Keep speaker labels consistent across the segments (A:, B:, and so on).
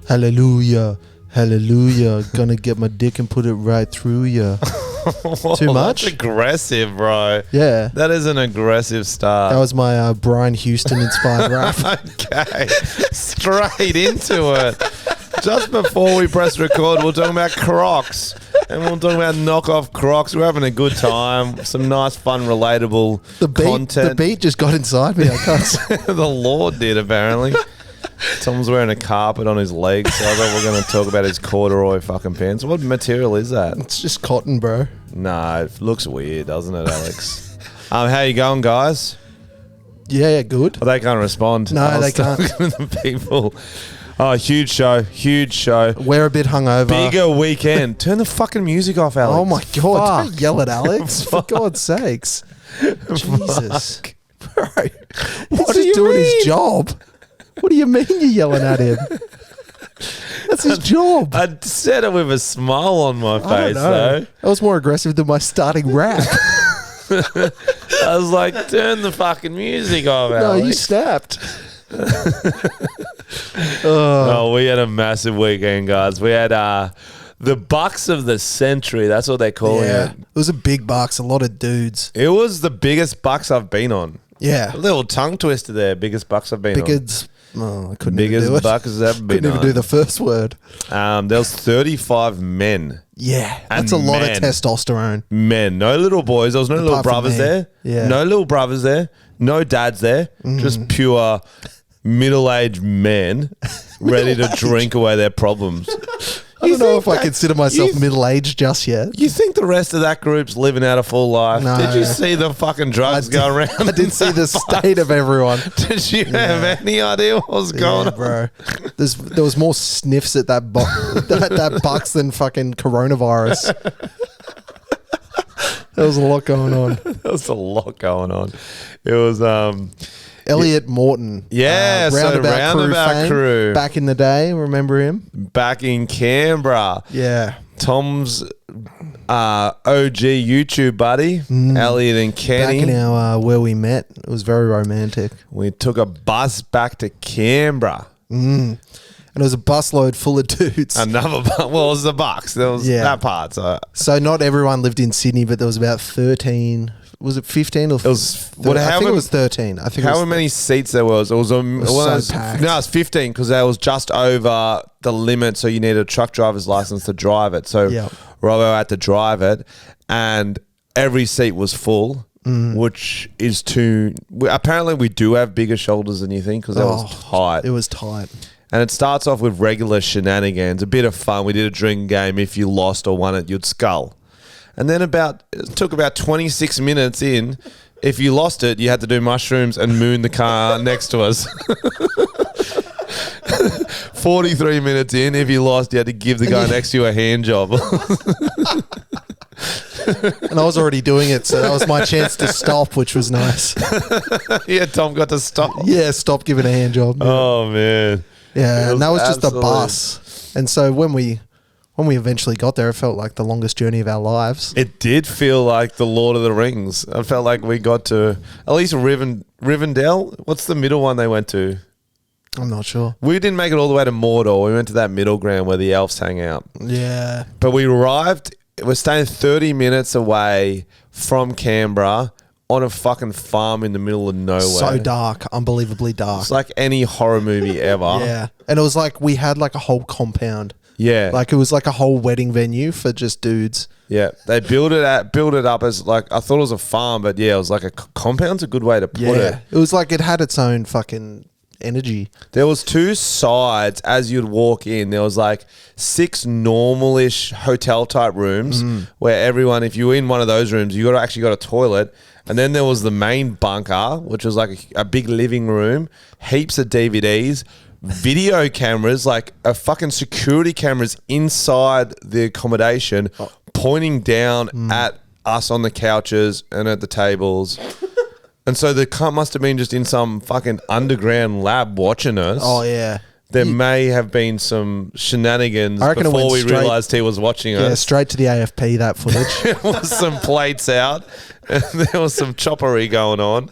A: Hallelujah. Hallelujah. Gonna get my dick and put it right through ya. Too much?
B: That's aggressive, bro.
A: Yeah.
B: That is an aggressive start.
A: That was my Brian Houston inspired rap.
B: Okay. Straight into it. Just before we press record, we're talking about Crocs. And we're talking about knockoff Crocs. We're having a good time. Some nice, fun, relatable content.
A: The beat just got inside me. I can't say.
B: The Lord did, apparently. Tom's wearing a carpet on his legs, so I thought we were going to talk about his corduroy fucking pants. What material is that?
A: It's just cotton, bro.
B: No, it looks weird, doesn't it, Alex? How you going, guys?
A: Yeah, good.
B: Oh, they can't respond.
A: No, they can't.
B: The people. Oh, huge show. Huge show.
A: We're a bit hungover.
B: Bigger weekend. Turn the fucking music off, Alex.
A: Oh, my God.
B: Fuck.
A: Don't yell at Alex. For God's sakes. Jesus. Bro. He's just doing his job. What do you mean you're yelling at him? That's his job.
B: I said it with a smile on my
A: I don't
B: face,
A: know.
B: though.
A: That was more aggressive than my starting rap.
B: I was like, turn the fucking music off,
A: No,
B: Alex.
A: you snapped.
B: Oh, we had a massive weekend, guys. We had the Bucks of the century. That's what they're calling
A: Yeah.
B: it.
A: It was a big bucks, a lot of dudes.
B: It was the biggest Bucks I've been on.
A: Yeah.
B: A little tongue twister there. Biggest Bucks I've been on.
A: Biggest. Oh, I couldn't even do
B: Biggest
A: it.
B: Bucks I've ever been
A: Couldn't even
B: on.
A: do the first word.
B: There was 35 men.
A: Yeah. That's
B: And
A: a lot
B: men.
A: of testosterone.
B: Men. No little boys. There was no little
A: Apart from
B: brothers
A: me.
B: there.
A: Yeah.
B: No little brothers there. No dads there. Just pure middle-aged men ready to drink away their problems.
A: I don't know if I
B: that-
A: consider myself
B: you-
A: middle-aged just yet.
B: You think the rest of that group's living out a full life?
A: No.
B: Did you see the fucking drugs going around?
A: I did see the state of everyone.
B: Did you have any idea what was going
A: Yeah,
B: on?
A: bro. There was more sniffs at that that Bucks than fucking coronavirus. There was a lot going on.
B: There was a lot going on. It was
A: Elliot Morton.
B: Yeah, so Roundabout
A: fame,
B: Crew.
A: Back in the day, remember him?
B: back in Canberra.
A: Yeah.
B: Tom's OG YouTube buddy, Elliot and Kenny.
A: Back in our where we met. It was very romantic.
B: We took a bus back to Canberra.
A: And it was a busload full of dudes.
B: Another well, it was the Bucks. There was that part. So
A: So not everyone lived in Sydney, but there was about 13. Was it 15 or?
B: it was
A: I think it was 13. I think. It
B: How
A: was
B: many seats there was? It was
A: so packed.
B: no, it was 15 because that was just over the limit. So you need a truck driver's license to drive it. So
A: Yep.
B: Robbo had to drive it, and every seat was full, which is too. Apparently, we do have bigger shoulders than you think because that was tight.
A: It was tight.
B: And it starts off with regular shenanigans, a bit of fun. We did a drinking game. If you lost or won it, you'd scull. And then it took about 26 minutes in. If you lost it, you had to do mushrooms and moon the car next to us. 43 minutes in, if you lost, you had to give the guy next to you a hand job.
A: And I was already doing it, so that was my chance to stop, which was nice.
B: Yeah, Tom got to stop.
A: Yeah, stop giving a hand job.
B: Oh, man.
A: Yeah,
B: It
A: and that was
B: was
A: just a bus. And so when we eventually got there, it felt like the longest journey of our lives.
B: It did feel like the Lord of the Rings. I felt like we got to at least Rivendell. What's the middle one they went to?
A: I'm not sure.
B: We didn't make it all the way to Mordor. We went to that middle ground where the elves hang out.
A: Yeah.
B: But we arrived, we're staying 30 minutes away from Canberra on a fucking farm in the middle of nowhere.
A: So dark, unbelievably dark.
B: It's like any horror movie ever.
A: Yeah. And it was like we had like a whole compound.
B: Yeah.
A: Like it was like a whole wedding venue for just dudes.
B: Yeah. They built it up as like, I thought it was a farm, but yeah, it was like a compound's a good way to put it.
A: It was like it had its own fucking energy.
B: There was two sides as you'd walk in. There was like 6 normal-ish hotel type rooms where everyone, if you were in one of those rooms, you actually got a toilet. And then there was the main bunker, which was like a big living room, heaps of DVDs, video cameras, like a fucking security cameras inside the accommodation, pointing down at us on the couches and at the tables. And so the cunt must have been just in some fucking underground lab watching us.
A: Oh yeah.
B: there may have been some shenanigans
A: I reckon it
B: before
A: went
B: we
A: straight-
B: realised he was watching
A: Yeah,
B: us.
A: straight to the AFP, that footage.
B: There was some plates out, and there was some choppery going on.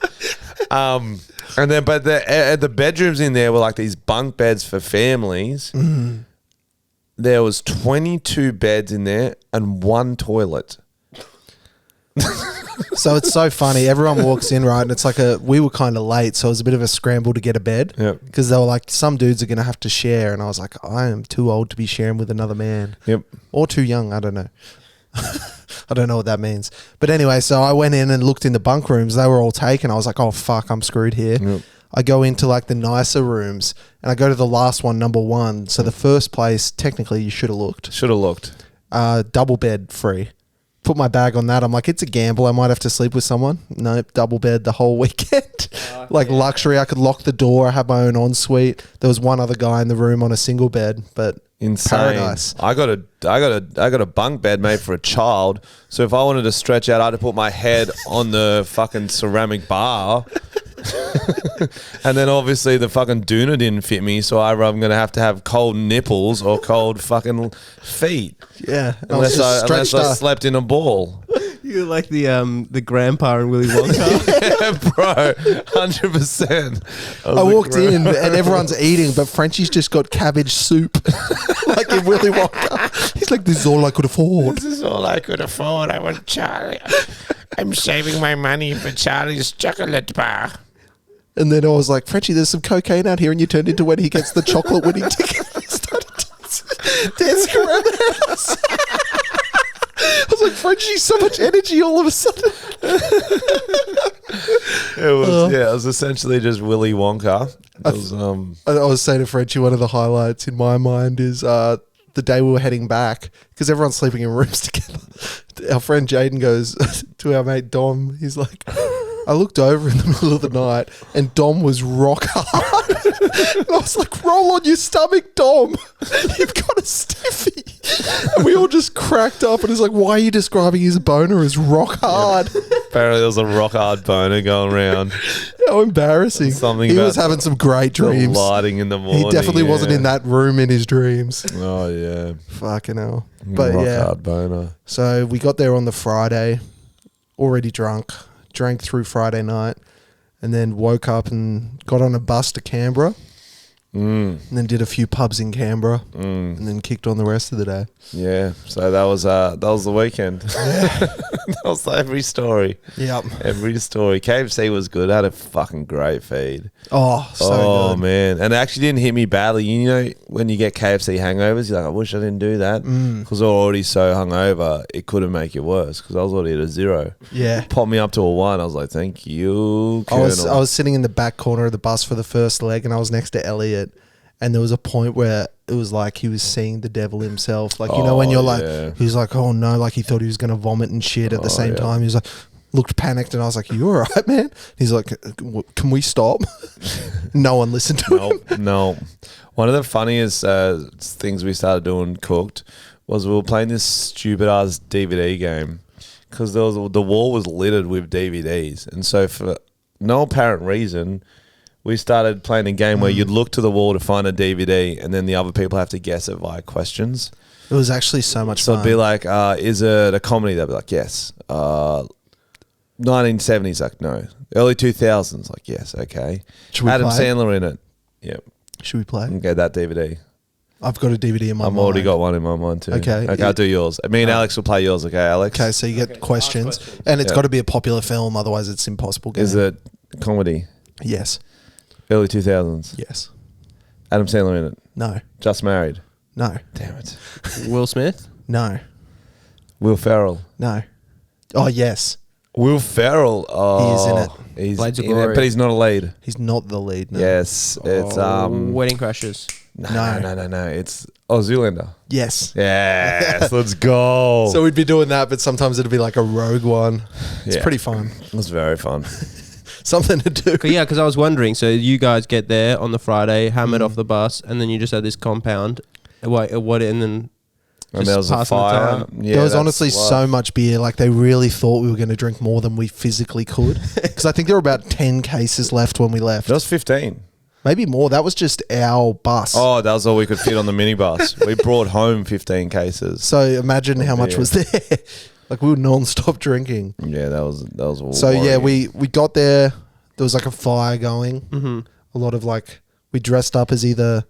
B: And then, but the bedrooms in there were like these bunk beds for families.
A: Mm.
B: There was 22 beds in there and one toilet.
A: So it's so funny. Everyone walks in, right? And it's like we were kind of late, so it was a bit of a scramble to get a bed.
B: Yep.
A: Because they were like, some dudes are going to have to share. And I was like, I am too old to be sharing with another man.
B: Yep.
A: Or too young. I don't know. I don't know what that means. But anyway, so I went in and looked in the bunk rooms. They were all taken. I was like, oh, fuck, I'm screwed here.
B: Yep.
A: I go into like the nicer rooms and I go to the last one, number one. So the first place, technically, you should have looked.
B: Should have looked.
A: Double bed free. Put my bag on that. I'm like, it's a gamble. I might have to sleep with someone. Nope, double bed the whole weekend. Like luxury. I could lock the door. I had my own ensuite. There was one other guy in the room on a single bed, but
B: Insane.
A: paradise.
B: I got a bunk bed made for a child. So if I wanted to stretch out, I had to put my head on the fucking ceramic bar. And then obviously the fucking doona didn't fit me, so either I'm gonna have to have cold nipples or cold fucking feet.
A: Yeah.
B: Unless I slept in a ball.
C: You're like the grandpa in Willy Wonka.
B: Yeah, bro, 100%.
A: I walked in and everyone's eating, but Frenchy's just got cabbage soup. Like in Willy Wonka. He's like, this is all I could afford.
B: This is all I could afford. I want Charlie. I'm saving my money for Charlie's chocolate bar.
A: And then I was like, Frenchy, there's some cocaine out here, and you turned into when he gets the chocolate winning ticket. He started dancing around the house. I was like, Frenchy, so much energy all of a sudden.
B: It was essentially just Willy Wonka.
A: I was saying to Frenchy, one of the highlights in my mind is the day we were heading back, because everyone's sleeping in rooms together. Our friend Jaden goes to our mate Dom, he's like, I looked over in the middle of the night and Dom was rock hard. And I was like, roll on your stomach, Dom. You've got a stiffy. And we all just cracked up and he's like, why are you describing his boner as rock hard?
B: Apparently there was a rock hard boner going around.
A: How embarrassing. He was having some great dreams.
B: Lighting in the morning.
A: He definitely wasn't in that room in his dreams.
B: Oh, yeah.
A: Fucking hell. But
B: rock
A: yeah.
B: hard boner.
A: So we got there on the Friday, already drunk. Drank through Friday night and then woke up and got on a bus to Canberra and then did a few pubs in Canberra and then kicked on the rest of the day.
B: Yeah, so that was the weekend. That was every story.
A: Yep.
B: Every story. KFC was good. I had a fucking great feed.
A: Oh, so good.
B: Man. And it actually didn't hit me badly. You know, when you get KFC hangovers, you're like, I wish I didn't do that. Because I was already so hungover, it couldn't make it worse because I was already at a 0.
A: Yeah.
B: Popped me up to a 1. I was like, thank you,
A: I was
B: Colonel.
A: sitting in the back corner of the bus for the first leg and I was next to Elliot and there was a point where it was like he was seeing the devil himself. Like, you know, when you're like, he's like, oh no, like he thought he was going to vomit and shit at the same time. He was like, looked panicked and I was like, you all right, man? He's like, can we stop? No one listened to him.
B: No. One of the funniest things we started doing cooked was we were playing this stupid ass DVD game because the wall was littered with DVDs. And so for no apparent reason, we started playing a game where you'd look to the wall to find a DVD and then the other people have to guess it via questions.
A: It was actually so much fun.
B: So it'd be like, is it a comedy? They'd be like, yes. 1970s, like, no. Early 2000s, like, yes, okay. Adam Sandler in it. Yep.
A: Should we play?
B: Get that DVD.
A: I've got a DVD in my mind.
B: I've already got one in my mind too.
A: Okay.
B: I'll do yours. Me and Alex will play yours, okay, Alex?
A: Okay, so you get questions. And it's got to be a popular film, otherwise it's impossible.
B: Is it comedy?
A: Yes.
B: Early 2000s?
A: Yes.
B: Adam Sandler in it?
A: No.
B: Just Married?
A: No.
B: Damn it.
C: Will Smith?
A: No.
B: Will Ferrell?
A: No. Oh, yes.
B: Will Ferrell? Oh,
A: he is in it.
B: He's
C: Blades of
B: in it,
C: Glory.
B: but he's not a lead.
A: He's not the lead. No.
B: Yes. It's
C: Wedding Crashers.
B: No. It's Zoolander.
A: Yes.
B: Yes. Let's go.
A: So we'd be doing that, but sometimes it'd be like a rogue one. It's pretty fun.
B: It was very fun.
A: Something to do.
C: Yeah, because I was wondering, so you guys get there on the Friday, hammered off the bus, and then you just had this compound. And then
B: And there was a
C: passing the
B: fire.
C: time.
B: Yeah,
A: there was
B: that's
A: honestly
B: life.
A: so much beer. Like they really thought we were going to drink more than we physically could. Because I think there were about 10 cases left when we left.
B: There was 15.
A: Maybe more. That was just our bus.
B: Oh, that was all we could fit on the minibus. We brought home 15 cases.
A: So imagine how much was there. Like we were non-stop drinking.
B: Yeah, that was all.
A: So yeah, we got there. There was like a fire going. A lot of like we dressed up as either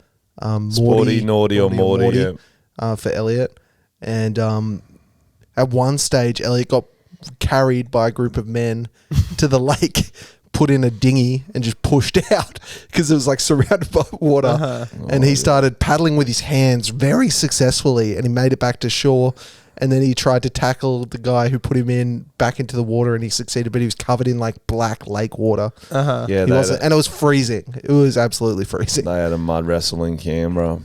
B: Sporty, naughty, or Morty.
A: For Elliot, and at one stage, Elliot got carried by a group of men to the lake, put in a dinghy, and just pushed out because it was like surrounded by water. And he started paddling with his hands very successfully, and he made it back to shore. And then he tried to tackle the guy who put him in back into the water, and he succeeded, but he was covered in like black lake water.
B: Yeah,
A: and it was freezing. It was absolutely freezing.
B: They had a mud wrestle in Canberra.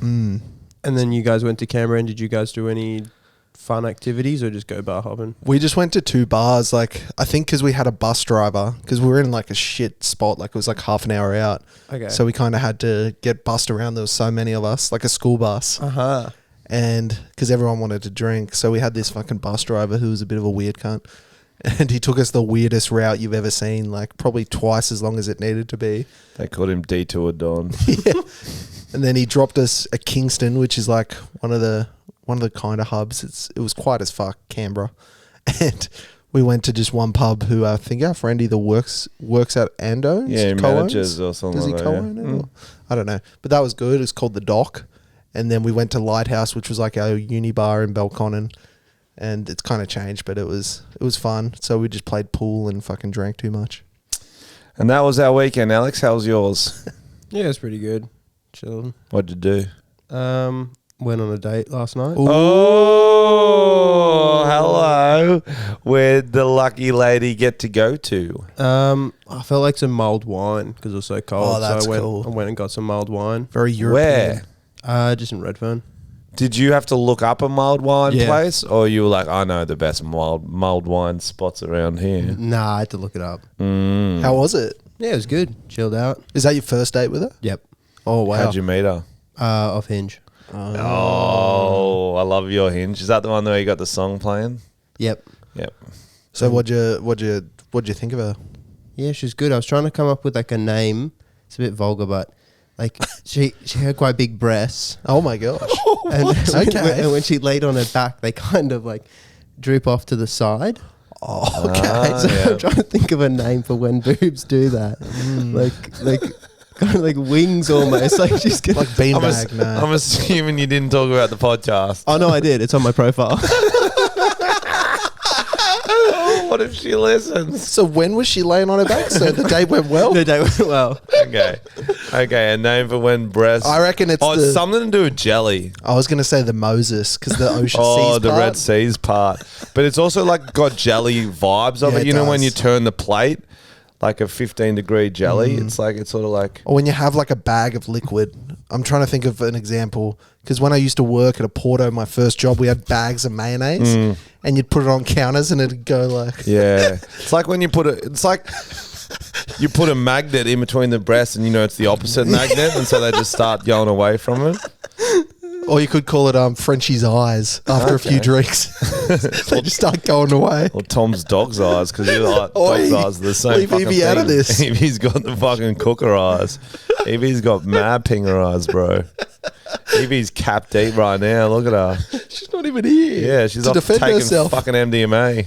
C: And then you guys went to Canberra, and did you guys do any fun activities or just go bar hopping?
A: We just went to 2 bars. Like I think because we had a bus driver, because we were in like a shit spot. Like it was like half an hour out.
C: Okay.
A: So we kind of had to get bussed around. There was so many of us, like a school bus. And because everyone wanted to drink, so we had this fucking bus driver who was a bit of a weird cunt, and he took us the weirdest route you've ever seen, like probably twice as long as it needed to be.
B: They called him Detour Don.
A: Yeah. And then he dropped us at Kingston, which is like one of the kind of hubs. It was quiet as fuck, Canberra, and we went to just one pub who I think our friend either works at Ando's.
B: Yeah, manages or something.
A: Does he
B: like
A: co-own
B: that,
A: it? Or- I don't know, but that was good. It's called the Dock. And then we went to Lighthouse, which was like our uni bar in Belconnen, and it's kind of changed, but it was fun. So we just played pool and fucking drank too much.
B: And that was our weekend. Alex, how was yours?
C: Yeah, it's pretty good. Chilling.
B: What'd you do?
C: Went on a date last night.
B: Oh, hello. Where'd the lucky lady get to go to?
C: I felt like some mulled wine because it was so cold.
A: Oh, that's
C: so I
A: cool.
C: went and got some mulled wine.
A: Very European.
B: Where?
C: Just in Redfern.
B: Did you have to look up a mulled wine
C: Yeah.
B: place? Or you were like, I know the best mulled wine spots around here?
C: Nah, I had to look it up.
A: How was it?
C: Yeah, it was good. Chilled out.
A: Is that your first date with her?
C: Yep.
A: Oh, wow.
B: How'd you meet her?
C: Off Hinge.
B: Oh, I love your Hinge. Is that the one where you got the song playing?
C: Yep.
B: Yep.
A: So what'd you think of her?
C: Yeah, she's good. I was trying to come up with like a name. It's a bit vulgar, but like she had quite big breasts.
A: Oh my gosh.
C: And
A: Okay.
C: and when she laid on her back, they kind of like droop off to the side.
A: Oh, okay.
C: So
B: yeah.
C: I'm trying to think of a name for when boobs do that. Like kind of like wings almost. Like she's gonna,
A: Like beanbag, no.
B: I'm assuming you didn't talk about the podcast.
C: oh no, I did. It's on my profile.
B: What if she listens?
A: So when was she laying on her back? So the date went well?
C: The day went well.
B: Okay. A name for when breasts.
A: I reckon it's
B: it's something to do with jelly.
A: I was going to say the Moses because the ocean
B: Oh,
A: seas
B: the
A: part.
B: Red Seas part. But it's also like got jelly vibes of
A: Yeah,
B: it.
A: it
B: You know when
A: does.
B: you turn the plate, like a 15-degree jelly. It's like it's sort of like
A: Or when you have like a bag of liquid. I'm trying to think of an example because when I used to work at a Porto, my first job, we had bags of mayonnaise and you'd put it on counters and it'd go like...
B: yeah. It's like when you put it. It's like you put a magnet in between the breasts, and you know it's the opposite magnet, and so they just start going away from it.
A: Or you could call it Frenchy's eyes after a few drinks. They just start going away.
B: Or Tom's dog's eyes, because you're like,
A: Oi,
B: dog's eyes are the same.
A: leave
B: fucking
A: Evie out of
B: thing.
A: this.
B: Evie's got the fucking cooker eyes. Evie's got mad pinger eyes, bro. Evie's cap deep right now. Look at her.
A: She's not even here.
B: Yeah, she's
A: to
B: off
A: defend
B: taking
A: herself.
B: fucking MDMA.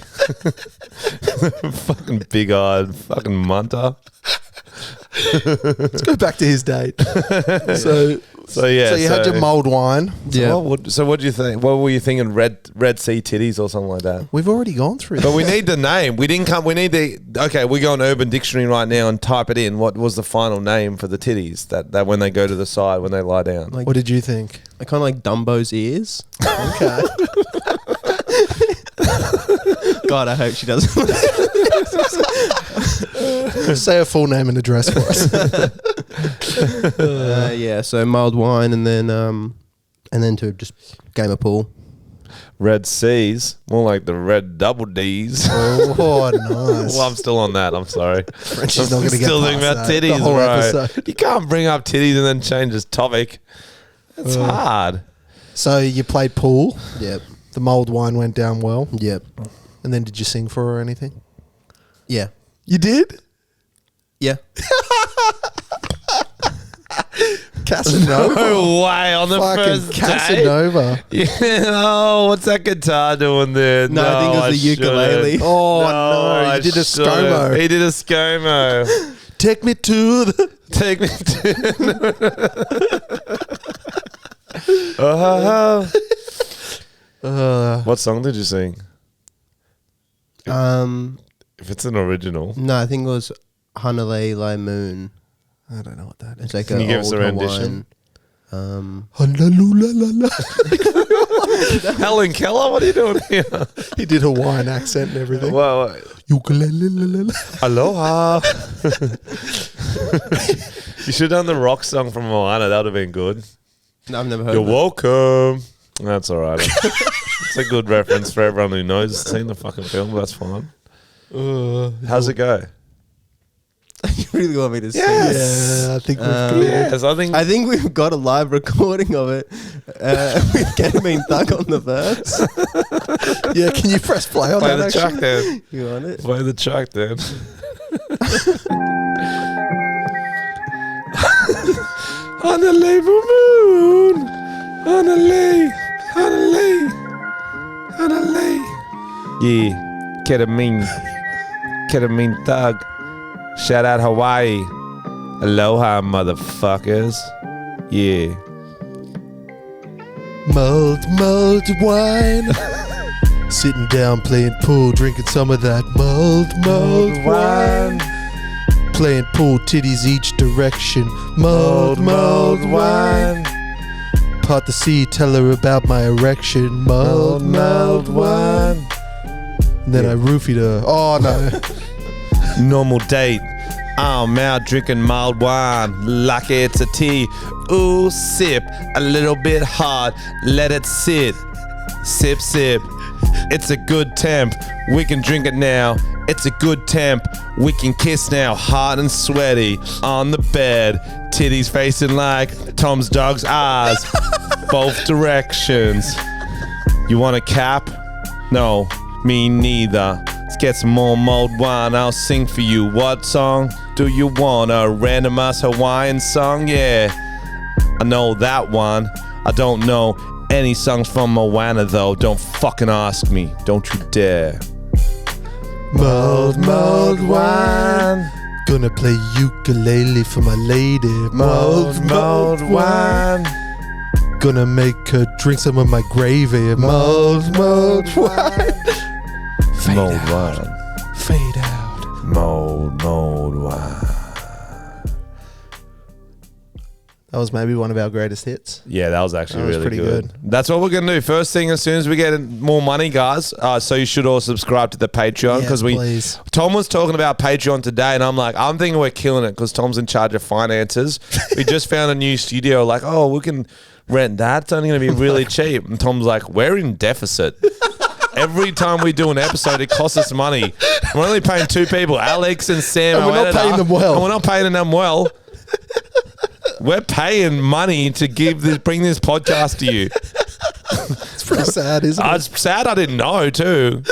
B: Fucking big-eyed fucking munter.
A: Let's go back to his date. So
B: yeah.
A: you had your mulled wine.
C: Yeah.
B: So what do you think? What were you thinking? Red Sea titties or something like that?
A: We've already gone through
B: But
A: that.
B: we need the name. We didn't come. We need the. Okay, we go on Urban Dictionary right now and type it in. What was the final name for the titties that when they go to the side when they lie down?
C: Like,
A: What did you think?
C: I kind of like Dumbo's ears.
A: Okay.
C: God, I hope she doesn't.
A: Say a full name and address for us.
C: Yeah, so mild wine and then to just game of pool.
B: Red Seas, more like the Red Double D's.
A: Oh, nice.
B: Well, I'm still on that. I'm sorry.
A: Frenchie's not going to get
B: still
A: past
B: thinking about
A: that. The
B: titties,
A: whole
B: bro.
A: episode.
B: You can't bring up titties and then change this topic. It's hard.
A: So you played pool.
C: Yep.
A: The mulled wine went down well.
C: Yep.
A: And then did you sing for her or anything?
C: Yeah.
A: You did?
C: Yeah.
A: Casanova.
B: No way on the
A: Fucking
B: first date.
A: Casanova.
B: Yeah, oh, what's that guitar doing there?
C: No, I think it was the ukulele.
A: Oh, no.
B: I
A: You did a
B: should've.
A: ScoMo.
B: He did a ScoMo.
A: Take me to the...
B: Take me to... What song did you sing? If it's an original.
C: No, I think it was Hanalei Moon.
A: I don't know what that is.
C: It's like
B: Can you give us a
C: old
B: rendition?
A: Hallelujah.
B: Helen Keller, what are you doing here?
A: He did Hawaiian accent and everything.
B: Well,
A: Ukulele.
B: aloha. You should have done the rock song from Moana. That would have been good.
C: No, I've never heard
B: You're
C: of it.
B: welcome. That's all right. It's a good reference for everyone who knows, seen the fucking film. But that's fine. How's it go?
C: You really want me to sing?
A: Yeah, I think we've got it.
B: Yes,
C: I think we've got a live recording of it with Ketamine Thug on the verse.
A: Yeah, can you press play on
B: Play
A: that?
B: the track then.
C: You want it?
B: Play the track then. On the label moon. On the lay. Yeah. Ketamine Thug. Shout out Hawaii. Aloha, motherfuckers. Yeah.
A: Mulled wine. Sitting down playing pool, drinking some of that mulled wine. Playing pool, titties each direction. Mulled wine. Part the sea, tell her about my erection. Mulled wine. And then I roofied her. Oh no.
B: Normal date. I'm out drinking mild wine like it's a tea. Ooh, sip, a little bit hard. Let it sit. Sip, sip. It's a good temp. We can drink it now. It's a good temp. We can kiss now. Hot and sweaty on the bed. Titties facing like Tom's dog's eyes. Both directions. You want a cap? No, me neither. Let's get some more mulled wine. I'll sing for you. What song do you want? A randomized Hawaiian song? Yeah, I know that one. I don't know any songs from Moana though. Don't fucking ask me. Don't you dare.
A: Mulled wine. Gonna play ukulele for my lady. Mulled wine. Gonna make her drink some of my gravy. Mulled wine. Fade
B: Mulled
A: out.
B: wine.
A: Fade out.
B: Mulled wine.
A: That was maybe one of our greatest hits.
B: Yeah, that was actually
A: That was
B: really
A: pretty
B: good.
A: good.
B: That's what we're going to do. First thing, as soon as we get more money, guys, so you should all subscribe to the Patreon.
A: Yes,
B: Because
A: please.
B: Tom was talking about Patreon today, and I'm like, I'm thinking we're killing it because Tom's in charge of finances. We just found a new studio. Like, oh, we can rent that. It's only going to be really cheap. And Tom's like, we're in deficit. Every time we do an episode, it costs us money. We're only paying 2 people, Alex and Sam.
A: And
B: our
A: we're not
B: editor,
A: paying them well.
B: And we're not paying them well. We're paying money to bring this podcast to you.
A: It's pretty sad, isn't it?
B: It's sad I didn't know too.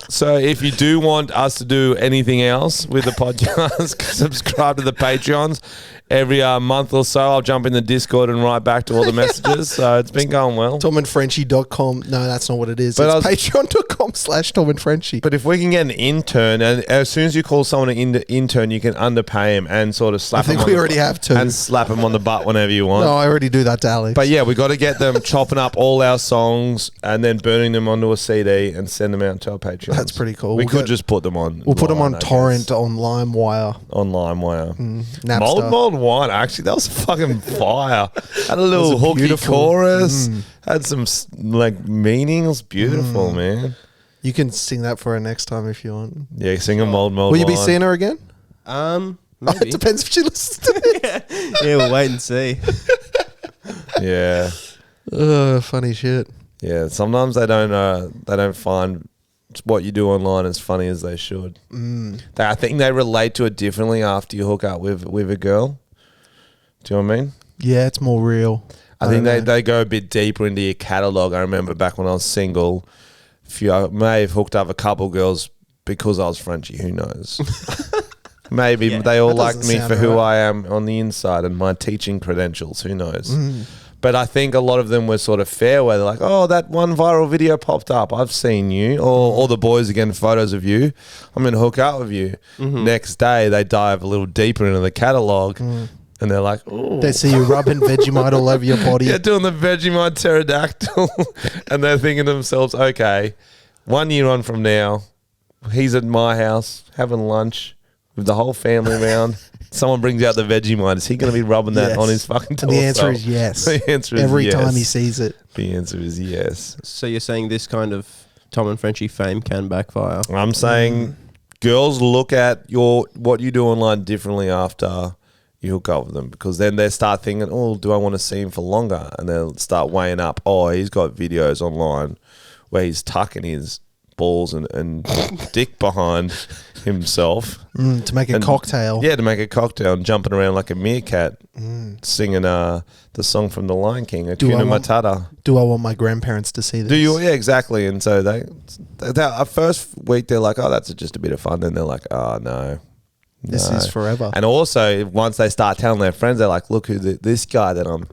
B: So if you do want us to do anything else with the podcast, subscribe to the Patreons. Every month or so, I'll jump in the Discord and write back to all the messages. So it's been going well.
A: TomandFrenchy.com. No, that's not what it is.
B: But
A: It's patreon.com/TomandFrenchy.
B: But if we can get an intern, and as soon as you call someone an intern, you can underpay him and sort of slap
A: I think
B: him on
A: we
B: the
A: already have to.
B: and slap him on the butt whenever you want.
A: No, I already do that to Alex.
B: But yeah, we got to get them chopping up all our songs and then burning them onto a CD and send them out to our Patreon.
A: That's pretty cool.
B: We
A: We'll
B: could
A: get-
B: just put them on.
A: We'll put them on
B: line, I
A: torrent,
B: guess.
A: on LimeWire,
B: On LimeWire.
A: Napster.
B: Mold wine. Actually, that was fucking fire. Had a little
A: That was
B: hooky
A: beautiful.
B: chorus. Had some like meanings. Beautiful, man.
A: You can sing that for her next time if you want.
B: Yeah, sing a mold
A: Will you be
B: wine.
A: seeing her again?
C: Maybe.
A: It depends if she listens to it.
C: Yeah, we'll wait and see.
B: Yeah,
A: Funny shit.
B: yeah. Sometimes they don't find what you do online as funny as they should. I think they relate to it differently after you hook up with a girl. Do you know what I mean?
A: Yeah, it's more real.
B: I think
A: don't know.
B: they go a bit deeper into your catalogue. I remember back when I was single, I may have hooked up a couple girls because I was Frenchy. Who knows? Maybe
C: Yeah.
B: they all
A: That
B: liked
A: doesn't
B: me
A: sound
B: for who
A: right.
B: I am on the inside and my teaching credentials. Who knows? But I think a lot of them were sort of fair, where they're like, "Oh, that one viral video popped up. I've seen you." Or all the boys are getting photos of you. I'm going to hook up with you. Next day, they dive a little deeper into the catalog, and they're like, "Oh."
A: They see you rubbing Vegemite all over your body.
B: Yeah, doing the Vegemite pterodactyl. And they're thinking to themselves, okay, 1 year on from now, he's at my house having lunch with the whole family around. Someone brings out the Vegemite. Is he going to be rubbing that
A: Yes.
B: on his fucking
A: And
B: torso?
A: the answer is yes.
B: The answer is
A: Every
B: yes.
A: time he sees it.
B: The answer is yes.
C: So you're saying this kind of Tom and Frenchy fame can backfire?
B: I'm saying girls look at what you do online differently after you hook up with them, because then they start thinking, oh, do I want to see him for longer? And they'll start weighing up, oh, he's got videos online where he's tucking his balls and dick behind himself.
A: To make a cocktail.
B: Yeah, to make a cocktail and jumping around like a meerkat, singing the song from The Lion King, Hakuna Matata.
A: Do I want my grandparents to see this?
B: Do you? Yeah, exactly. And so they at first week they're like, oh, that's just a bit of fun. Then they're like, oh no,
A: This is forever.
B: And also, once they start telling their friends, they're like, look who this guy that I'm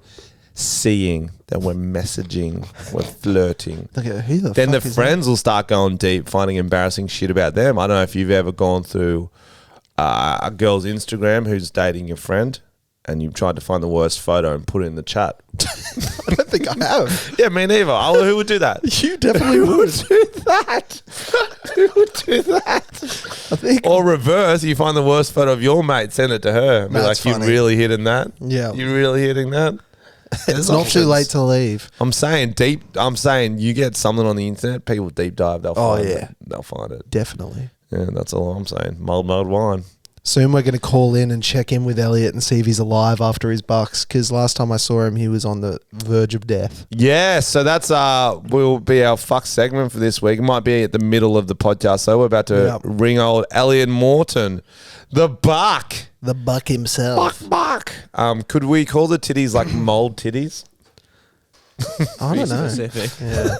B: seeing, that we're messaging, we're flirting.
A: Look at who the
B: Then the
A: fuck is
B: friends will start going deep, finding embarrassing shit about them. I don't know if you've ever gone through a girl's Instagram who's dating your friend, and you've tried to find the worst photo and put it in the chat.
A: that? I don't think I have.
B: Yeah, me neither. Who would do that?
A: You definitely would.
B: do that? Who would do that?
A: I think.
B: Or reverse, you find the worst photo of your mate, send it to her. And be
A: That's
B: like,
A: funny.
B: you really hitting that?
A: Yeah.
B: You really hitting that?
A: It's not too late to leave.
B: I'm saying you get something on the internet, people deep dive, they'll find it. They'll find it.
A: Definitely.
B: Yeah, that's all I'm saying. Mulled wine.
A: Soon we're going to call in and check in with Elliot and see if he's alive after his bucks, because last time I saw him, he was on the verge of death.
B: Yeah, so that's will be our fuck segment for this week. It might be at the middle of the podcast, so we're about to ring old Elliot Morton, the Buck.
A: The Buck himself.
B: Buck. Could we call the titties like mold titties?
A: I don't know.
C: Specific.
A: Yeah.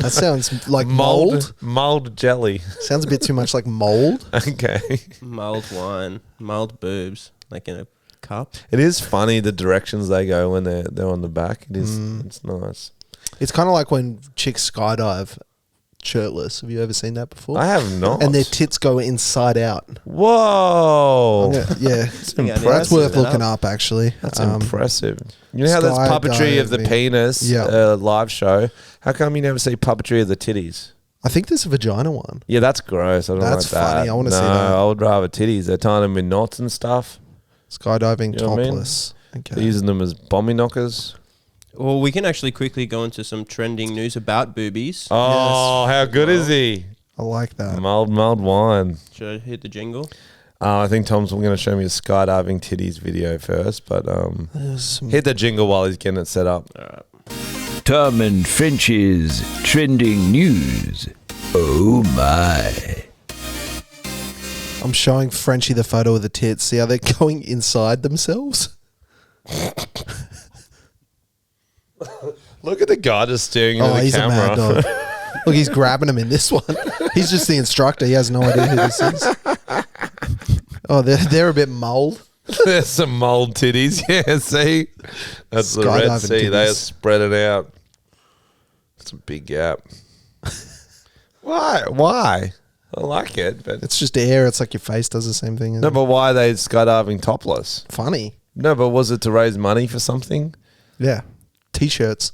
A: That sounds like mold.
B: Mold jelly.
A: Sounds a bit too much like mold.
B: Okay.
C: Mulled wine, mulled boobs, like in a cup.
B: It is funny the directions they go when they're on the back. It is. It's nice.
A: It's kind of like when chicks skydive shirtless. Have you ever seen that before?
B: I have not.
A: And their tits go inside out.
B: Whoa.
A: Yeah.
B: Impressive.
A: That's worth looking up, actually.
B: That's impressive. You know how there's puppetry of the penis, live show? How come you never see puppetry of the titties?
A: I think there's a vagina one.
B: Yeah, that's gross. I don't
A: That's
B: like that.
A: funny. I wanna see that.
B: I would rather titties. They're tying them in knots and stuff.
A: Skydiving
B: You know what I mean?
A: topless. Okay.
B: They're using them as bomby knockers.
C: Well, we can actually quickly go into some trending news about boobies.
B: Oh, how good is he?
A: I like that.
B: Mulled wine.
C: Should I hit the jingle?
B: I think Tom's going to show me a skydiving titties video first, but hit the jingle while he's getting it set up.
C: All right.
D: Tom and Frenchy's trending news. Oh my.
A: I'm showing Frenchy the photo of the tits. See how they're going inside themselves?
B: Look at the guy just staring into the
A: He's
B: camera.
A: a mad dog. Look, he's grabbing him in this one. He's just the instructor. He has no idea who this is. Oh, they're a bit mold.
B: There's some mold titties. Yeah, see? That's the Red
A: Skydiving
B: Sea. They are
A: titties.
B: spreading out. It's a big gap. Why? I like it, but
A: It's just air. It's like your face does the same thing.
B: no, but why are they skydiving topless?
A: Funny.
B: No, but was it to raise money for something?
A: Yeah. T-shirts.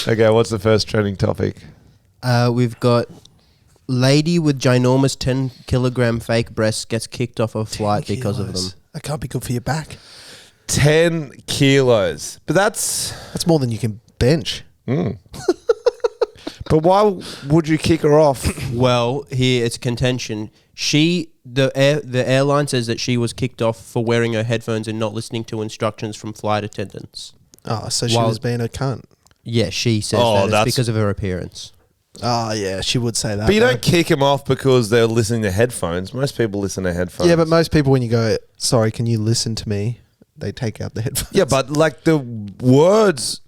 B: Okay, what's the first trending topic?
C: We've got lady with ginormous 10-kilogram fake breasts gets kicked off a flight because of them.
A: That can't be good for your back.
B: 10 kilos. But that's
A: more than you can bench.
B: But why would you kick her off?
C: Well, here it's contention. The airline says that she was kicked off for wearing her headphones and not listening to instructions from flight attendants.
A: Oh, so she was being a cunt.
C: Yeah, she says that it's because of her appearance.
A: Oh, yeah, she would say that.
B: But you
A: though.
B: don't kick them off because they're listening to headphones. Most people listen to headphones.
A: Yeah, but most people, when you go, sorry, can you listen to me? They take out the headphones.
B: Yeah, but like the words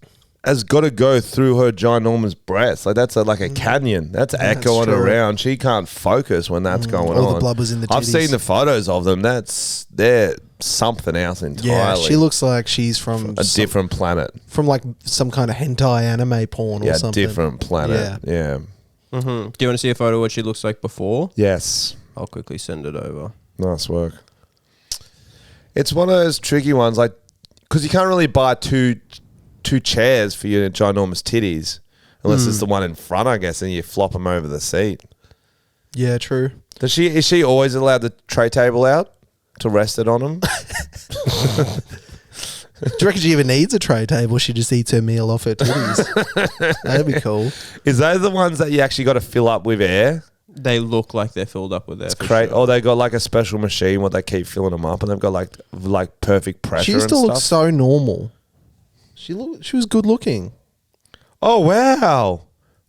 B: has got to go through her ginormous breast. Like that's like a canyon. That's echoing
A: true.
B: around. She can't focus when that's going
A: all
B: on.
A: the blood was in the
B: I've
A: titties.
B: seen the photos of them. They're something else entirely.
A: Yeah, she looks like she's from
B: a different planet.
A: from like some kind of hentai anime porn or
B: Yeah,
A: something.
B: different planet. Yeah.
C: Do you want to see a photo of what she looks like before?
B: Yes.
C: I'll quickly send it over.
B: Nice work. It's one of those tricky ones, like, because you can't really buy two chairs for your ginormous titties, unless it's the one in front, I guess, and you flop them over the seat.
A: Yeah, true.
B: Is she always allowed the tray table out to rest it on them?
A: Do you reckon she even needs a tray table? She just eats her meal off her titties. That'd be cool.
B: Is those the ones that you actually got to fill up with air?
C: They look like they're filled up with air.
B: It's great. Sure. Oh, they got like a special machine where they keep filling them up, and they've got like perfect pressure.
A: She used to
B: and
A: look
B: stuff.
A: so normal. She was good looking.
B: Oh wow!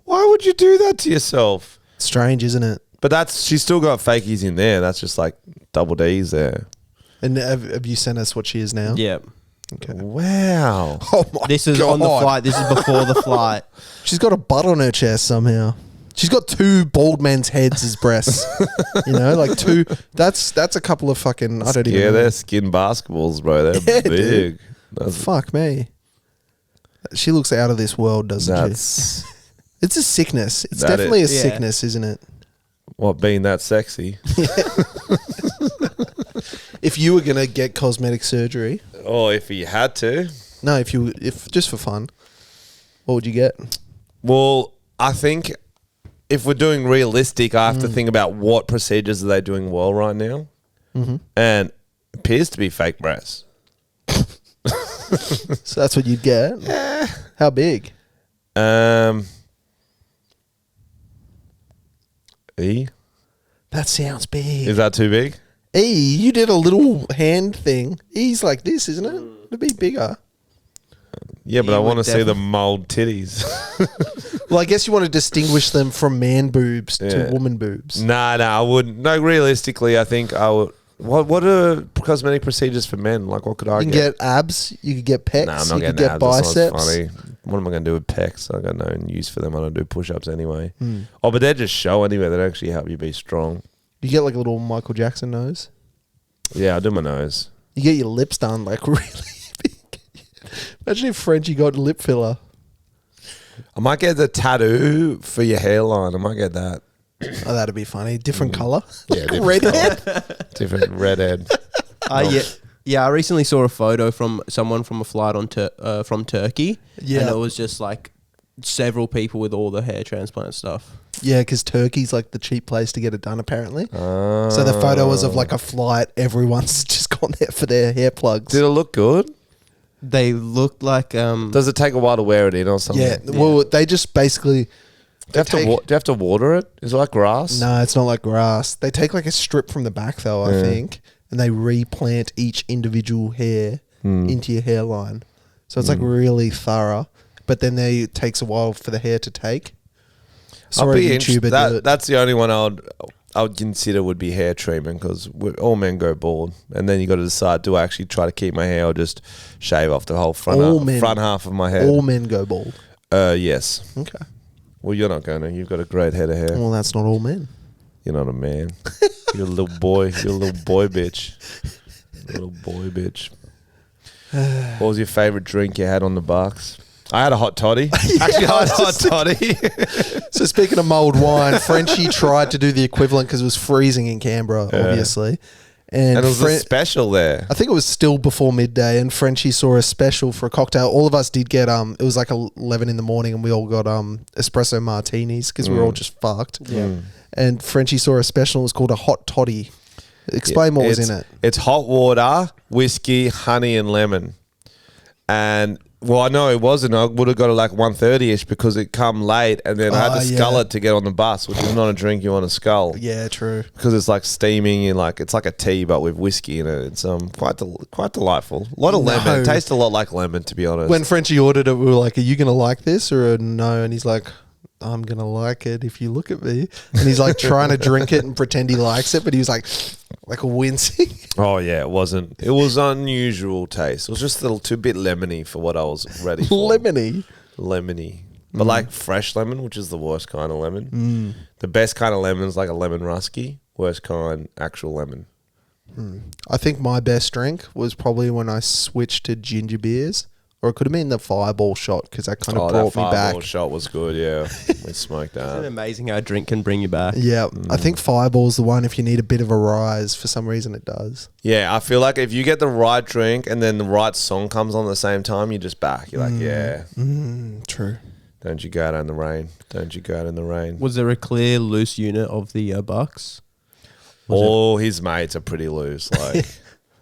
B: Why would you do that to yourself?
A: Strange, isn't it?
B: But she's still got fakies in there. That's just like double D's there.
A: And have you sent us what she is now?
C: Yeah.
A: Okay.
B: Wow.
A: Oh my
C: This is
A: God.
C: on the flight. This is before the flight.
A: She's got a butt on her chest somehow. She's got two bald men's heads as breasts. You know, like two. That's a couple of fucking. I don't even.
B: Yeah,
A: know.
B: they're skin basketballs, bro. They're
A: Yeah,
B: big.
A: dude.
B: That's
A: Fuck me. She looks out of this world, doesn't she?
B: that's
A: It's a sickness. It's
B: That
A: definitely a
C: is. Yeah.
A: sickness, isn't it?
B: what being that sexy.
A: If you were gonna get cosmetic surgery,
B: Oh, if he had to.
A: no, if just for fun, what would you get?
B: Well, I think if we're doing realistic, I have to think about what procedures are they doing well right now, and it appears to be fake breasts.
A: So that's what you'd get. Yeah. How big?
B: E,
A: That sounds big.
B: is that too big?
A: You did a little hand thing. E's like this, isn't it? It'd be bigger.
B: Yeah, but
C: You
B: I want to
C: would
B: see the mold titties.
A: Well, I guess you want to distinguish them from man boobs to
B: Yeah.
A: woman boobs.
B: Nah, I wouldn't. No, realistically, I think I would. What are cosmetic procedures for men? Like, what could I
A: You can get abs. You could get pecs.
B: Nah, I'm
A: you
B: not
A: could
B: getting
A: get
B: abs. That's
A: biceps.
B: not funny. What am I going to do with pecs? I got no use for them. I don't do push-ups anyway. Oh, but they're just show anyway. They don't actually help you be strong.
A: You get like a little Michael Jackson nose.
B: Yeah, I do my nose.
A: You get your lips done like really big. Imagine if Frenchy got lip filler.
B: I might get the tattoo for your hairline. I might get that.
A: Oh, that'd be funny. Different color.
B: Yeah,
A: Like
B: different
A: redhead.
B: Different redhead.
C: Yeah, I recently saw a photo from someone from a flight from Turkey.
A: Yeah.
C: And it was just like several people with all the hair transplant stuff.
A: Yeah, because Turkey's like the cheap place to get it done, apparently. So the photo was of like a flight. Everyone's just gone there for their hair plugs.
B: Did it look good?
C: They looked like
B: Does it take a while to wear it in or something?
A: Yeah, well, they just basically.
B: Do you have to water it? Is it like grass?
A: No, it's not like grass. They take like a strip from the back, though, I think, and they replant each individual hair into your hairline. So it's like really thorough, but then it takes a while for the hair to take.
B: I'll
A: Sorry,
B: be
A: YouTuber.
B: interested. That's the only one I would consider would be hair treatment because all men go bald, and then you got to decide: do I actually try to keep my hair or just shave off the whole front half of my head?
A: All men go bald.
B: Yes.
A: Okay.
B: Well, you're not going to. You've got a great head of hair.
A: Well, that's not all men.
B: You're not a man. You're a little boy. You're a little boy bitch. Little boy bitch. What was your favorite drink you had on the Bucks? I had a hot toddy. Actually, I had a hot toddy.
A: So speaking of mulled wine, Frenchy tried to do the equivalent because it was freezing in Canberra, obviously. And
B: And it was a special there.
A: I think it was still before midday, and Frenchy saw a special for a cocktail. All of us did get it was like 11 in the morning, and we all got espresso martinis because we were all just fucked. Yeah. And Frenchy saw a special. It was called a hot toddy. Explain what was in it.
B: It's hot water, whiskey, honey, and lemon. And well, I know it wasn't. I would have got it like 1:30ish because it come late, and then I had to scull it to get on the bus, which is not a drink you want to scull.
A: Yeah, true.
B: Because it's like steaming and like it's like a tea but with whiskey in it. It's quite delightful. A lot of lemon. It tastes a lot like lemon, to be honest.
A: When Frenchy ordered it, we were like, "Are you gonna like this or a no?" And he's like, "I'm gonna like it if you look at me." And he's like trying to drink it and pretend he likes it, but he was like wincing.
B: Oh yeah, it wasn't. It was unusual taste. It was just a little too bit lemony for what I was ready for.
A: Lemony.
B: lemony. But like fresh lemon, which is the worst kind of lemon. The best kind of lemon is like a lemon rusky. Worst kind, actual lemon.
A: I think my best drink was probably when I switched to ginger beers. Or it could have been the Fireball shot because that kind of brought me back.
B: That Fireball shot was good, yeah. We smoked
C: Isn't it
B: that.
C: amazing how a drink can bring you back?
A: Yeah, I think Fireball's the one if you need a bit of a rise. For some reason it does.
B: Yeah, I feel like if you get the right drink and then the right song comes on at the same time, you're just back. You're like, yeah.
A: True.
B: Don't you go out in the rain. Don't you go out in the rain.
C: Was there a clear loose unit of the Bucks?
B: All his mates are pretty loose. Like,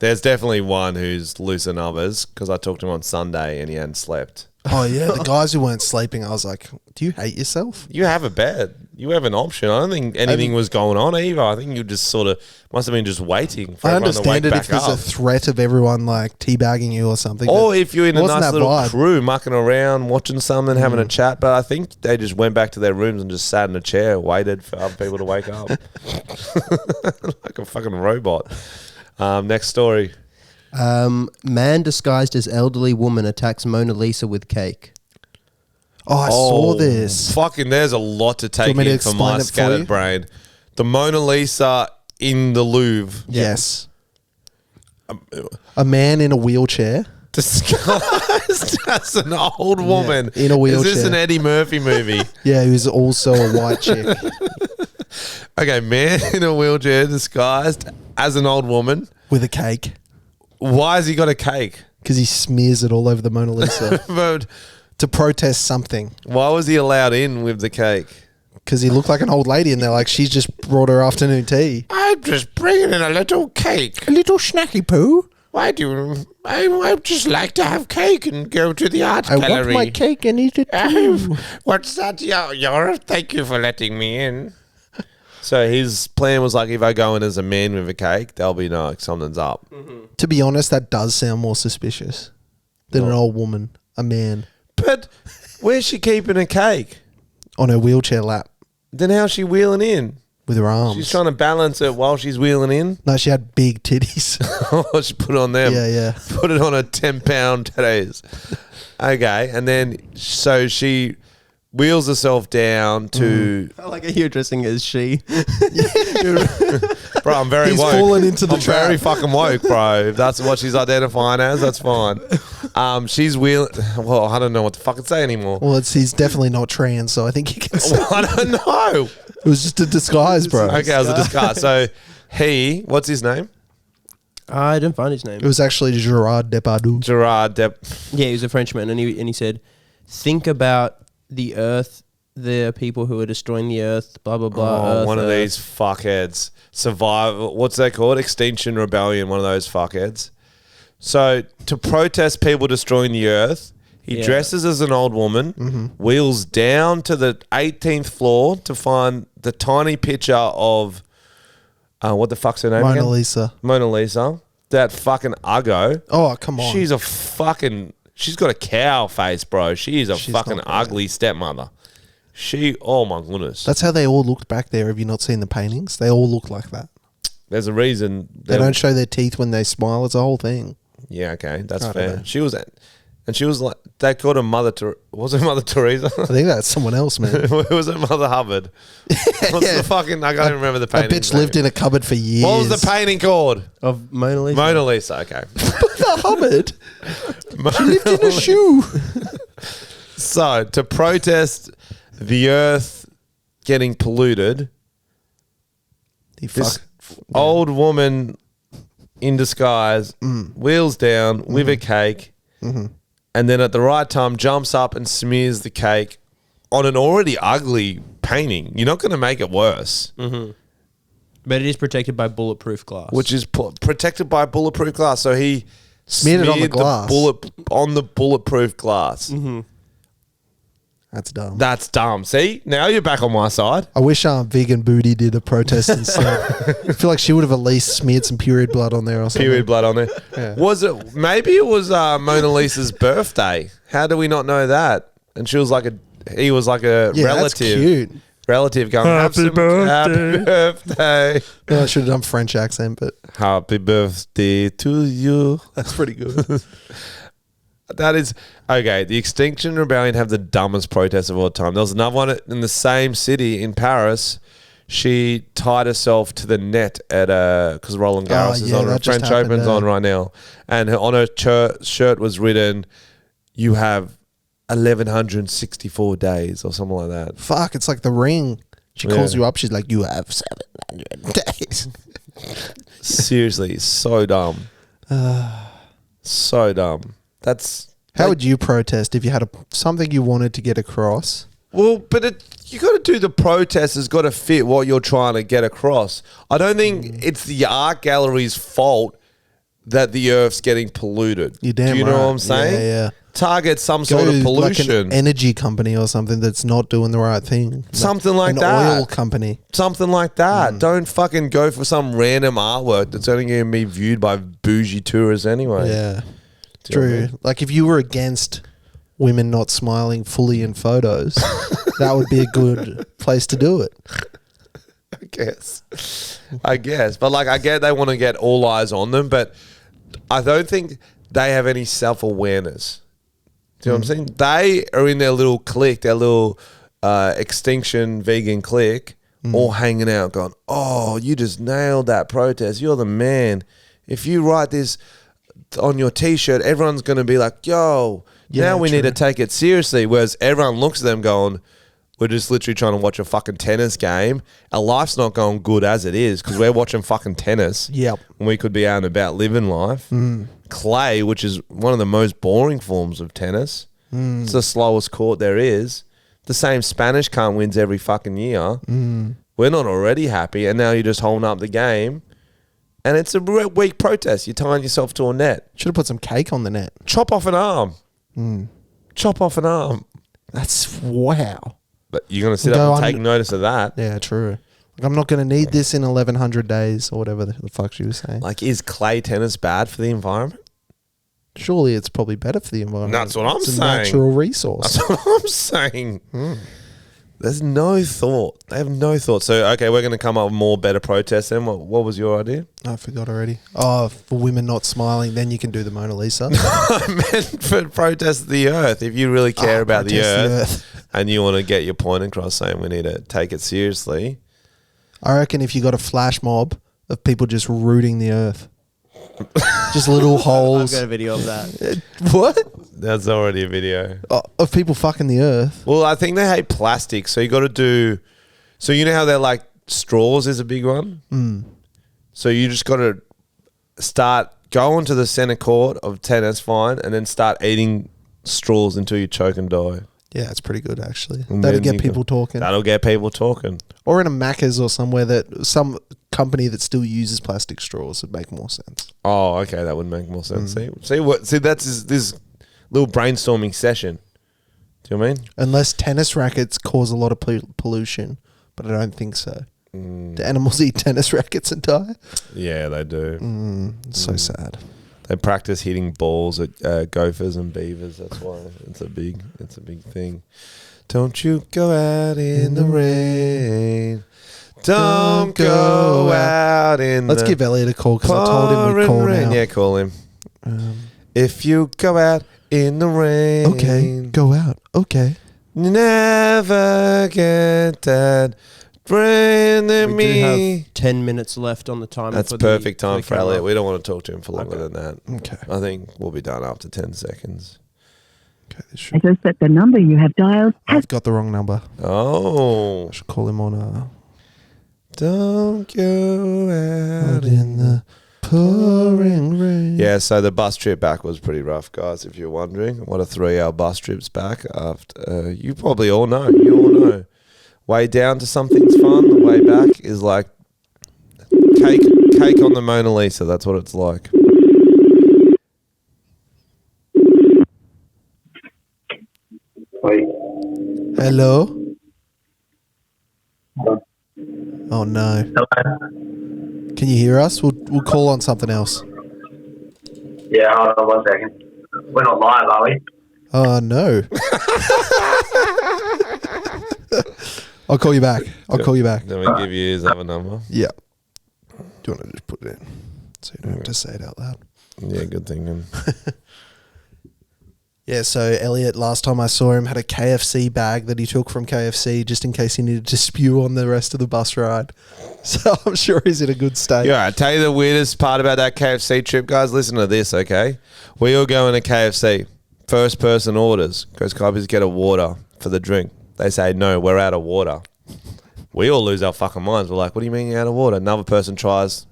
B: there's definitely one who's looser than others because I talked to him on Sunday and he hadn't slept.
A: Oh yeah, the guys who weren't sleeping, I was like, do you hate yourself?
B: You have a bed. You have an option. I don't think anything was going on either. I think you just sort of must have been just waiting for
A: I
B: everyone to wake
A: understand it
B: back
A: if there's
B: up.
A: a threat of everyone like teabagging you or something.
B: Or
A: but
B: if you're in
A: it
B: a
A: wasn't
B: nice
A: that
B: little
A: vibe.
B: crew mucking around, watching something, having a chat. But I think they just went back to their rooms and just sat in a chair, waited for other people to wake up. Like a fucking robot. Next story.
C: Man disguised as elderly woman attacks Mona Lisa with cake.
A: Oh, I saw this.
B: Fucking, there's a lot to take
A: me to
B: in for
A: explain
B: my
A: it for
B: scattered
A: you?
B: brain. The Mona Lisa in the Louvre.
A: Yes. A man in a wheelchair.
B: Disguised as an old woman.
A: in a
B: Is this
A: wheelchair.
B: an Eddie Murphy movie?
A: Yeah, who's also a white chick.
B: Okay, man in a wheelchair disguised as an old woman.
A: With a cake.
B: Why has he got a cake?
A: Because he smears it all over the Mona Lisa.
B: But
A: to protest something.
B: why was he allowed in with the cake?
A: Because he looked like an old lady and they're like, she's just brought her afternoon tea.
B: I'm just bringing in a little cake.
A: A little snacky poo.
B: Why do you? I just like to have cake and go to the art
A: I
B: gallery.
A: want my cake and eat it too.
B: What's that? Thank you for letting me in. So his plan was like, if I go in as a man with a cake, they'll be like, something's up.
A: To be honest, that does sound more suspicious than an old woman, a man,
B: But where's she keeping a cake?
A: on her wheelchair lap
B: Then how's she wheeling in?
A: with her arms.
B: She's trying to balance it while she's wheeling in.
A: No, she had big titties.
B: She put it on them.
A: Yeah.
B: Put it on her 10-pound titties. Okay, and then so she wheels herself down to.
C: I like how you're addressing it as she.
B: Bro, I'm very
A: He's
B: woke.
A: fallen into the
B: I'm very
A: trap.
B: fucking woke, bro. If that's what she's identifying as, that's fine. She's wheeling. Well, I don't know what to fucking say anymore.
A: Well, he's definitely not trans, so I think he can say
B: I don't know.
A: it was just a disguise, bro.
B: Okay, it was a discuss. So what's his name?
C: I didn't find his name.
A: It was actually Gerard Depardieu.
B: Gerard Depp.
C: Yeah, he was a Frenchman, and he said, "Think about the Earth. There are people who are destroying the Earth. Blah blah blah.
B: Oh,
C: Earth,
B: one of
C: Earth."
B: these fuckheads. Survival. What's that called? Extinction Rebellion. One of those fuckheads. So to protest people destroying the Earth, he
C: Yeah.
B: dresses as an old woman, wheels down to the 18th floor to find the tiny picture of what the fuck's her name
A: Mona
B: again?
A: Lisa.
B: Mona Lisa. That fucking uggo.
A: Oh, come on.
B: She's got a cow face, bro. She is a
A: She's
B: fucking
A: not bad.
B: ugly stepmother. Oh my goodness.
A: That's how they all looked back there. Have you not seen the paintings? They all look like that.
B: There's a reason.
A: They don't show their teeth when they smile. It's a whole thing.
B: Yeah, okay, that's
A: I don't
B: fair.
A: know.
B: She was like, they called her was it Mother Teresa?
A: I think that's someone else, man.
B: Was it Mother Hubbard? What's the fucking? I can't remember the
A: That
B: painting.
A: bitch lived in a cupboard for years.
B: What was the painting called?
C: of Mona Lisa.
B: Mona Lisa. Okay.
A: The Hubbard? She lived in a shoe.
B: So to protest the Earth getting polluted,
A: He
B: this
A: fuck.
B: old woman in disguise wheels down with a cake, and then at the right time jumps up and smears the cake on an already ugly painting. You're not going to make it worse,
C: But it is protected by bulletproof glass.
B: which is protected by bulletproof glass. So he
A: Smeared it on the glass.
B: on the bulletproof glass.
A: That's dumb.
B: That's dumb. See, now you're back on my side.
A: I wish Vegan Booty did a protest instead. I feel like she would have at least smeared some period blood on there or something.
B: Period blood on there.
A: Yeah.
B: Was it? Maybe it was Mona Lisa's birthday. How do we not know that? And she was like he was like a
A: Yeah, that's
B: relative.
A: cute.
B: Relative going,
A: Happy birthday."
B: Happy birthday.
A: Yeah, I should have done French accent, but
B: Happy birthday to you.
A: that's pretty good.
B: That is okay. The Extinction Rebellion have the dumbest protest of all time. There was another one in the same city in Paris. She tied herself to the net at because Roland Garros is on.
A: that just
B: French
A: happened,
B: Open's on right now, and on her shirt was written, "You have 1,164 days" or something like that.
A: Fuck, it's like The Ring. She calls you up. She's like, "You have 700 days."
B: Seriously, so dumb. So dumb. That's
A: how would you protest if you had something you wanted to get across?
B: Well, but you got to do the protest has got to fit what you're trying to get across. I don't think it's the art gallery's fault that the Earth's getting polluted.
A: You're damn
B: Do you know
A: right.
B: what I'm saying?
A: Yeah.
B: Target some sort of pollution.
A: Like an energy company or something that's not doing the right thing.
B: Something like
A: an
B: that.
A: oil company.
B: Something like that. Don't fucking go for some random artwork that's only going to be viewed by bougie tourists anyway.
A: Yeah.
B: Do you know what I
A: True.
B: mean?
A: Like if you were against women not smiling fully in photos, that would be a good place to do it.
B: I guess. But like, I get they want to get all eyes on them, but I don't think they have any self-awareness. Do you know what I'm saying? They are in their little clique, their little extinction vegan clique, all hanging out going, oh, you just nailed that protest. You're the man. If you write this on your T-shirt, everyone's going to be like, yo, now we need to take it seriously. Whereas everyone looks at them going, we're just literally trying to watch a fucking tennis game. Our life's not going good as it is because we're watching fucking tennis.
A: Yep.
B: And we could be out and about living life. Clay, which is one of the most boring forms of tennis. It's the slowest court there is. The same Spanish cunt wins every fucking year. We're not already happy, and now you're just holding up the game. And it's a weak protest. You're tying yourself to a net.
A: Should have put some cake on the net.
B: Chop off an arm. Chop off an arm.
A: That's wow.
B: But you're going to sit up and take notice of that.
A: Yeah, true. Like, I'm not going to need this in 1,100 days or whatever the fuck she was saying.
B: Like, is clay tennis bad for the environment?
A: Surely it's probably better for the environment.
B: That's what I'm
A: it's
B: saying.
A: a natural resource.
B: That's what I'm saying. There's no thought. They have no thought. So, okay, we're going to come up with more better protests then. What was your idea?
A: I forgot already. Oh, for women not smiling, then you can do the Mona Lisa.
B: I meant for protest the earth. If you really care about the earth and you want to get your point across saying we need to take it seriously.
A: I reckon if you got a flash mob of people just rooting the earth. Just little holes.
C: I've got a video of that.
A: What?
B: That's already a video.
A: Of people fucking the earth.
B: Well, I think they hate plastic. So you got to do... So you know how they're like straws is a big one? So you just got to start going to the center court of tennis, fine, and then start eating straws until you choke and die.
A: Yeah, it's pretty good actually.
B: And
A: That'll
B: then
A: get
B: you
A: people talking.
B: That'll get people talking.
A: Or in a Macca's or somewhere that some company that still uses plastic straws would make more sense.
B: Oh, okay, that would make more sense. See, that's this little brainstorming session. Do you know what I mean?
A: Unless tennis rackets cause a lot of pollution, but I don't think so. Do animals eat tennis rackets and die?
B: Yeah, they do.
A: It's so sad.
B: They practice hitting balls at gophers and beavers. That's why it's a big thing. Don't you go out in the rain. Don't go out in
A: Let's
B: the
A: give Elliot a call because I told him we'd call
B: rain.
A: now.
B: Yeah, call him. If you go out in the rain.
A: Okay, go out. Okay.
B: You never get that rain in
C: We do
B: me.
C: have 10 minutes left on the timer.
B: That's
C: for
B: perfect
C: the
B: time for
C: camera.
B: Elliot. We don't want to talk to him for longer than that.
A: Okay.
B: I think we'll be done after 10 seconds.
A: Okay, this should,
E: Notice that the number you have dialed has
A: I've got the wrong number.
B: Oh.
A: I should call him on
B: Don't go out
A: in the pouring rain.
B: Yeah, so the bus trip back was pretty rough, guys, if you're wondering. What a 3-hour bus trip's back after. You probably all know. You all know. Way down to something's fun. The way back is like cake on the Mona Lisa. That's what it's like.
F: Wait.
A: Hello? Oh no.
F: Hello?
A: Can you hear us? We'll call on something else.
F: Yeah, hold on 1 second. We're not live, are we?
A: Oh no. I'll call you back. I'll call you back.
B: Let me give you his other number.
A: Yeah. Do you want to just put it in so you don't have to say it out loud?
B: Yeah, good thinking.
A: Yeah, so Elliot, last time I saw him, had a KFC bag that he took from KFC just in case he needed to spew on the rest of the bus ride. So I'm sure he's in a good state.
B: Yeah, I tell you the weirdest part about that KFC trip, guys. Listen to this, okay? We all go into KFC. First person orders. Goes, can I just get a water for the drink? They say, no, we're out of water. We all lose our fucking minds. We're like, what do you mean you're out of water? Another person tries,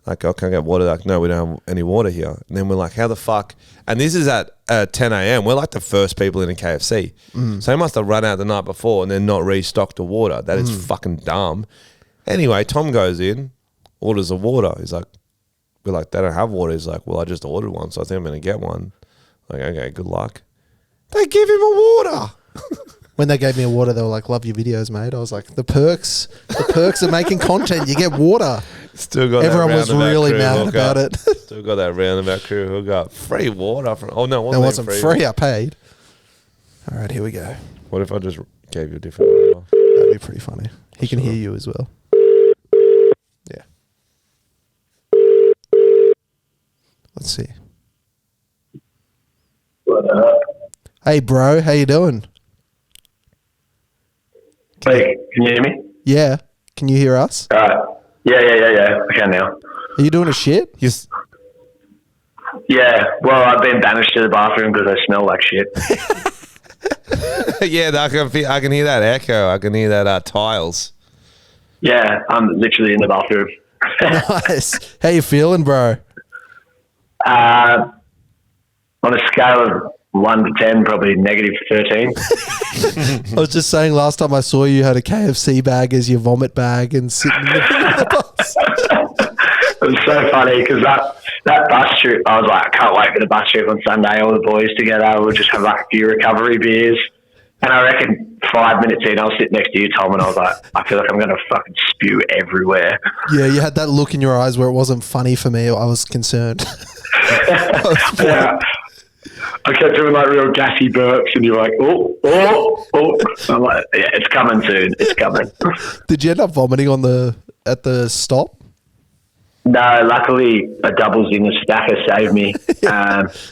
B: like, oh, can I get water? They're like, no, we don't have any water here. And then we're like, how the fuck? And this is at 10 a.m. We're like the first people in a KFC. So they must have run out the night before and then not restocked the water. That is fucking dumb. Anyway, Tom goes in, orders the water. He's like, we're like, they don't have water. He's like, well, I just ordered one, so I think I'm going to get one. Like, okay, good luck. They give him a water.
A: When they gave me a water, they were like, love your videos, mate. I was like, the perks of making content. You get water.
B: Still got
A: Everyone
B: that
A: was
B: roundabout
A: really
B: crew
A: mad
B: hook
A: about
B: up.
A: it.
B: Still got that roundabout crew hook up. Free water. Oh, no,
A: It wasn't free. I paid. All right, here we go.
B: What if I just gave you a different number?
A: That'd be pretty funny. He can hear you as well. Yeah. Let's see. Hey, bro. How you doing?
F: Hey, can you hear me?
A: Yeah. Can you hear us?
F: Yeah. I can now.
A: Are you doing a shit?
B: Yes.
F: Yeah, well, I've been banished to the bathroom because I smell like shit.
B: Yeah, I can hear that echo. I can hear that tiles.
F: Yeah, I'm literally in the bathroom.
A: Nice. How you feeling, bro?
F: On a scale of 1 to 10, probably negative 13.
A: I was just saying last time I saw you had a KFC bag as your vomit bag and sitting in the bus.
F: It was so funny because that bus trip, I was like, I can't wait for the bus trip on Sunday. All the boys together, we'll just have like a few recovery beers. And I reckon 5 minutes in, I was sitting next to you, Tom, and I was like, I feel like I'm going to fucking spew everywhere.
A: Yeah, you had that look in your eyes where it wasn't funny for me. I was concerned.
F: Yeah. I kept doing like real gassy burps, and you're like, oh. I'm like, yeah, it's coming soon. It's coming.
A: Did you end up vomiting at the stop?
F: No, luckily a double zinger stacker saved me,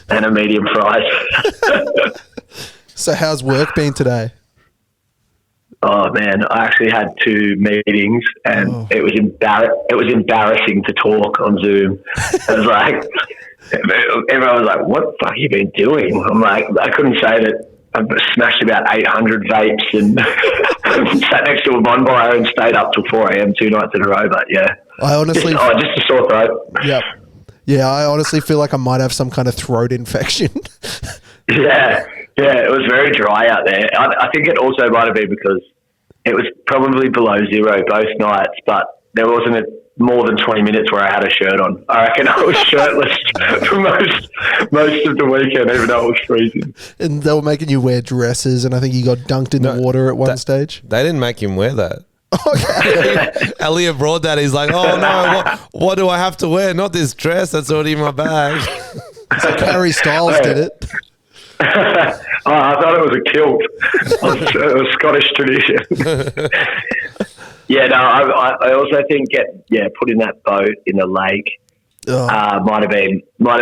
F: and a medium fries.
A: So how's work been today?
F: Oh man, I actually had 2 meetings, and it was embarrassing to talk on Zoom. It was like everyone was like, "What the fuck have you been doing?" I'm like, I couldn't say that. I've smashed about 800 vapes and sat next to a bonfire and stayed up till 4 a.m. 2 nights in a row. But yeah,
A: I honestly,
F: just a sore throat.
A: Yep. Yeah, I honestly feel like I might have some kind of throat infection.
F: Yeah, it was very dry out there. I think it also might have been because it was probably below zero both nights, but there wasn't more than 20 minutes where I had a shirt on. I reckon I was shirtless for most of the weekend, even though it was freezing.
A: And they were making you wear dresses, and I think you got dunked in the water at one stage.
B: They didn't make him wear that.
A: Okay.
B: Elliot brought that. He's like, oh no, what do I have to wear? Not this dress that's already in my bag.
A: So Harry Styles did it.
F: I thought it was a kilt. It was Scottish tradition. Yeah, no, I also think putting that boat in the lake might have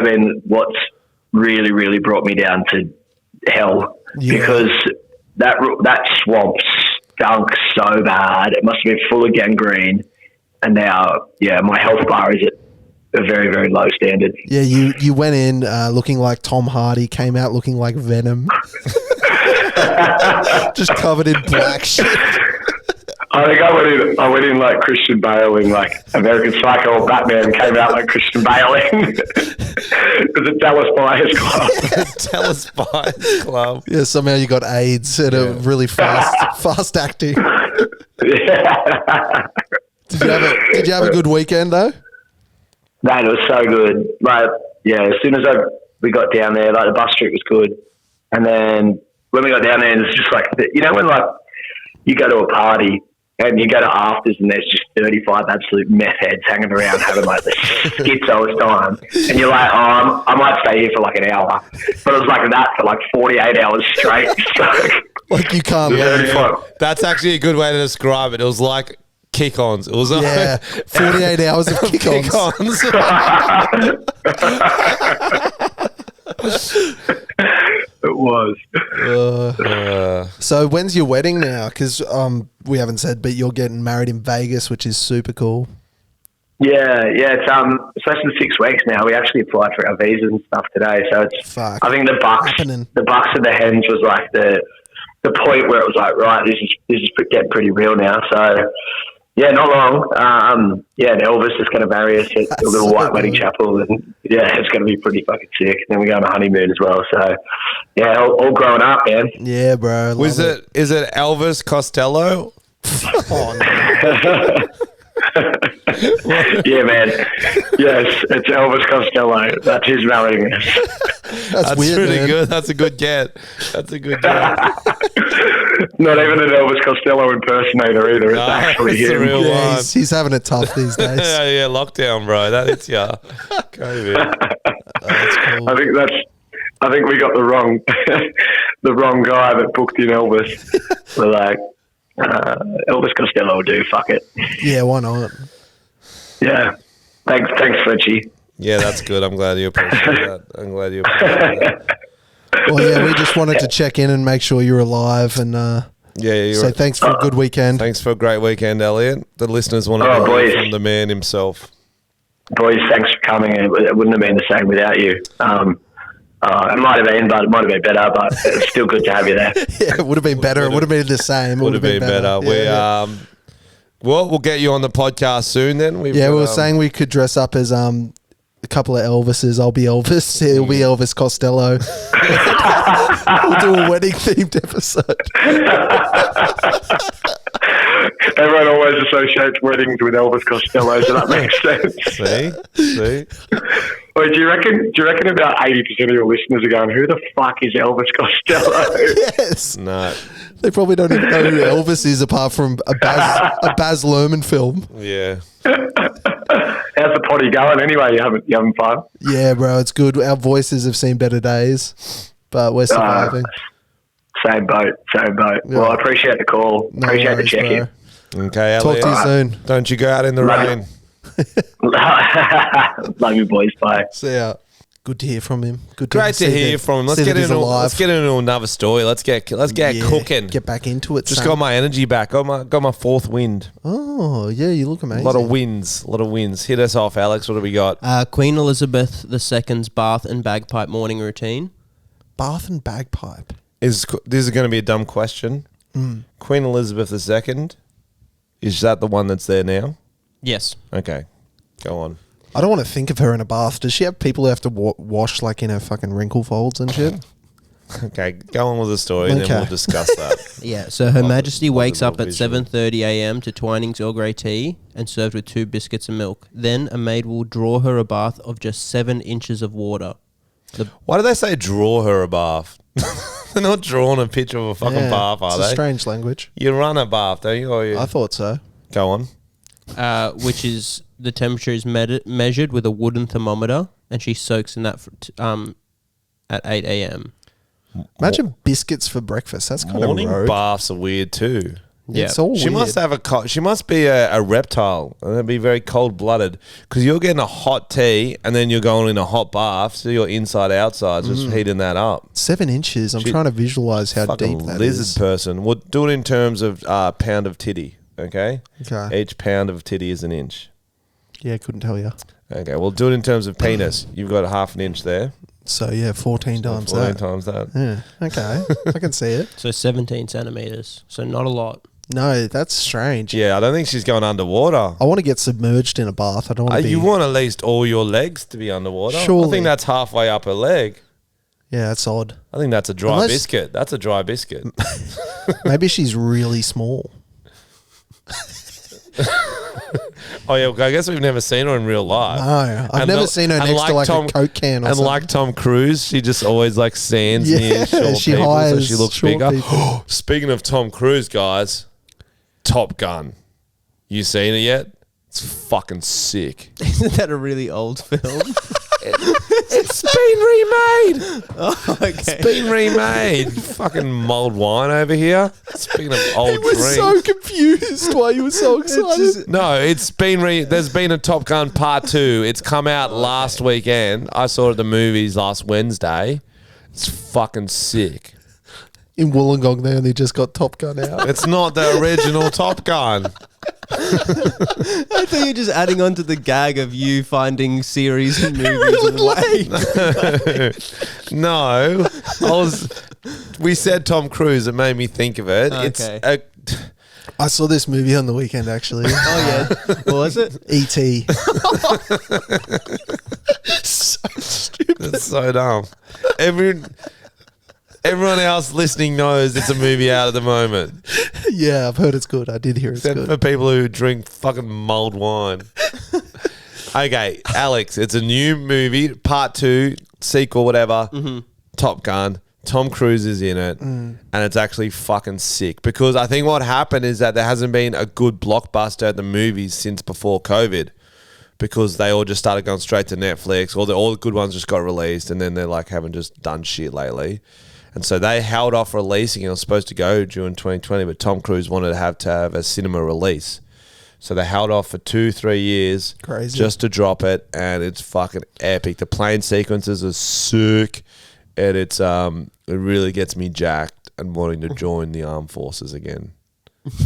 F: been what's really, really brought me down to hell, because that swamp stunk so bad. It must have been full of gangrene, and now my health bar is at a very, very low standard.
A: Yeah, you went in looking like Tom Hardy, came out looking like Venom. Just covered in black shit.
F: I think I went in like Christian Bale in like American Psycho or Batman, came out like Christian Bale in the Dallas Buyers Club.
B: Dallas Buyers Club.
A: Yeah, somehow you got AIDS at a really fast acting.
F: Yeah.
A: Did you have a good weekend though?
F: Man, it was so good. Like, as soon as we got down there, like the bus trip was good, and then when we got down there, it's just like when like you go to a party and you go to afters and there's just 35 absolute meth heads hanging around having like the schizo's time, and you're like, oh, I might stay here for like an hour, but it was like that for like 48 hours straight. So,
A: like you can't leave.
B: That's actually a good way to describe it. It was like kick-ons. It was
A: 48 hours of kick-ons.
F: It was.
A: So when's your wedding now? Because we haven't said, but you're getting married in Vegas, which is super cool.
F: Yeah, it's less than 6 weeks now. We actually applied for our visas and stuff today, so it's.
A: Fuck.
F: I think the Bucks and the Hens was like the point where it was like, right, this is getting pretty real now. So yeah, not long. And Elvis is going to marry us at a little white wedding chapel, and yeah, it's going to be pretty fucking sick. And then we go on a honeymoon as well. So yeah, all growing up, man.
A: Yeah, bro.
B: Is it Elvis Costello?
F: Yeah, man. Yes, it's Elvis Costello. That's his marrying us.
A: That's weird,
B: pretty
A: man.
B: good. That's a good get.
F: Not even an Elvis Costello impersonator either. It's actually
B: it's
F: him.
B: the real
A: Yeah,
B: one.
A: he's having it tough these days.
B: yeah, lockdown, bro. That hits ya. COVID.
A: That's cool.
F: I think we got the wrong guy that booked in Elvis. We're like, Elvis Costello will do. Fuck it.
A: Yeah, why not?
F: Yeah. Thanks, Frenchy.
B: Yeah, that's good. I'm glad you appreciate that.
A: Well, yeah, we just wanted to check in and make sure you're alive and
B: You're
A: say thanks for a good weekend.
B: Thanks for a great weekend, Elliot. The listeners want to
F: Oh,
B: know
F: boys.
B: from the man himself.
F: Boys, thanks for coming. It wouldn't have been the same without you. It might have been, but it might have been better. But it's still good to have you there.
A: Yeah, it would have been better. It would have been the same. It
B: Would have been better.
A: Yeah,
B: We'll get you on the podcast soon then.
A: we were saying we could dress up as a couple of Elvises. I'll be Elvis. He'll be Elvis Costello. We'll do a wedding themed episode.
F: Everyone always associates weddings with Elvis Costello, so that makes sense.
B: See?
F: Wait, do you reckon about 80% of your listeners are going, who the fuck is Elvis Costello?
A: Yes.
B: No.
A: They probably don't even know who Elvis is apart from a Baz Luhrmann film.
B: Yeah.
F: How's the potty going anyway? You having fun?
A: Yeah, bro, it's good. Our voices have seen better days, but we're surviving.
F: Same boat.
A: Yeah.
F: Well, I appreciate the call.
A: No
F: appreciate the
A: worries,
F: check-in.
B: Okay, Elliot.
A: Talk to you soon.
B: Don't you go out in the
F: Love
B: rain.
F: Love you, boys. Bye.
A: See ya. Good to hear from him.
B: Great to hear from him. Let's get into another story. Let's get cooking.
A: Get back into it.
B: Just
A: son.
B: got my energy back. Got my fourth wind.
A: Oh yeah, you look amazing.
B: A lot of wins. Hit us off, Alex. What do we got?
C: Queen Elizabeth II's bath and bagpipe morning routine.
A: Bath and bagpipe.
B: This is going to be a dumb question. Queen Elizabeth II, is that the one that's there now?
C: Yes.
B: Okay, go on.
A: I don't want to think of her in a bath. Does she have people who have to wash like in her fucking wrinkle folds and shit?
B: Okay, go on with the story and then
A: Okay.
B: we'll discuss that.
C: Yeah, so Her Majesty wakes up at
B: visual.
C: 7:30 a.m. to Twinings Earl Grey tea and served with 2 biscuits and milk. Then a maid will draw her a bath of just 7 inches of water.
B: Why do they say draw her a bath? They're not drawing a picture of a fucking bath, are
A: it's
B: they?
A: a strange language.
B: You run a bath, don't you? Or you?
A: I thought so.
B: Go on.
C: Which is the temperature is measured with a wooden thermometer, and she soaks in that at 8 a.m.
A: Imagine biscuits for breakfast. That's kind
B: Morning
A: of rogue.
B: baths are weird too.
C: Yeah.
A: It's all
B: She
A: weird.
B: must have she must be a reptile and be very cold blooded because you're getting a hot tea and then you're going in a hot bath, so you're inside outside, just heating that up.
A: 7 inches. I'm trying to visualize how
B: Fucking
A: deep that
B: lizard
A: is.
B: person. We'll do it in terms of pound of titty. Okay.
A: Okay.
B: Each pound of titty is an inch.
A: Yeah, couldn't tell you.
B: Okay. We'll do it in terms of penis. You've got a half an inch there.
A: So yeah, 14 times
B: 14
A: that.
B: times that.
A: Yeah. Okay. I can see it.
C: So 17 centimeters. So not a lot.
A: No, that's strange.
B: Yeah, I don't think she's going underwater.
A: I want to get submerged in a bath. I don't want to be.
B: You want at least all your legs to be underwater. I
A: Surely.
B: think that's halfway up her leg.
A: Yeah, that's odd.
B: I think that's a dry
A: Unless-
B: biscuit. That's a dry biscuit.
A: Maybe she's really small.
B: Oh yeah, I guess we've never seen her in real life.
A: No, I've never seen her next to like a Coke can or
B: and
A: something.
B: like Tom Cruise, she just always like stands
A: Yeah,
B: near short
A: she
B: people, so
A: hires
B: she looks
A: short
B: bigger.
A: people.
B: Speaking of Tom Cruise, guys, Top Gun. You seen it yet? It's fucking sick.
C: Isn't that a really old film?
B: It's been remade.
C: Oh, okay.
B: It's been remade. Fucking mulled wine over here. Speaking of old
A: He was
B: drinks.
A: so confused why you were so excited.
B: No, it's been there's been a Top Gun Part 2. It's come out last weekend. I saw it at the movies last Wednesday. It's fucking sick.
A: In Wollongong, they only just got Top Gun out.
B: It's not the original Top Gun.
C: I think you're just adding on to the gag of you finding series and movies away.
B: No, we said Tom Cruise. It made me think of it.
C: Okay.
A: I saw this movie on the weekend, actually.
C: Oh, yeah. What was it?
A: E.T. So stupid.
B: It's so dumb. Everyone else listening knows it's a movie out at the moment.
A: Yeah, I've heard it's good. I did hear it's
B: Except
A: good.
B: for people who drink fucking mulled wine. Okay, Alex, it's a new movie, part 2, sequel, whatever. Top Gun. Tom Cruise is in it, and it's actually fucking sick. Because I think what happened is that there hasn't been a good blockbuster at the movies since before COVID. Because they all just started going straight to Netflix. All the good ones just got released, and then they're like haven't just done shit lately. And so they held off releasing it. It was supposed to go during 2020, but Tom Cruise wanted to have a cinema release. So they held off for 2-3 years.
A: Crazy.
B: Just to drop it, and it's fucking epic. The plane sequences are sick, and it really gets me jacked and wanting to join the armed forces again.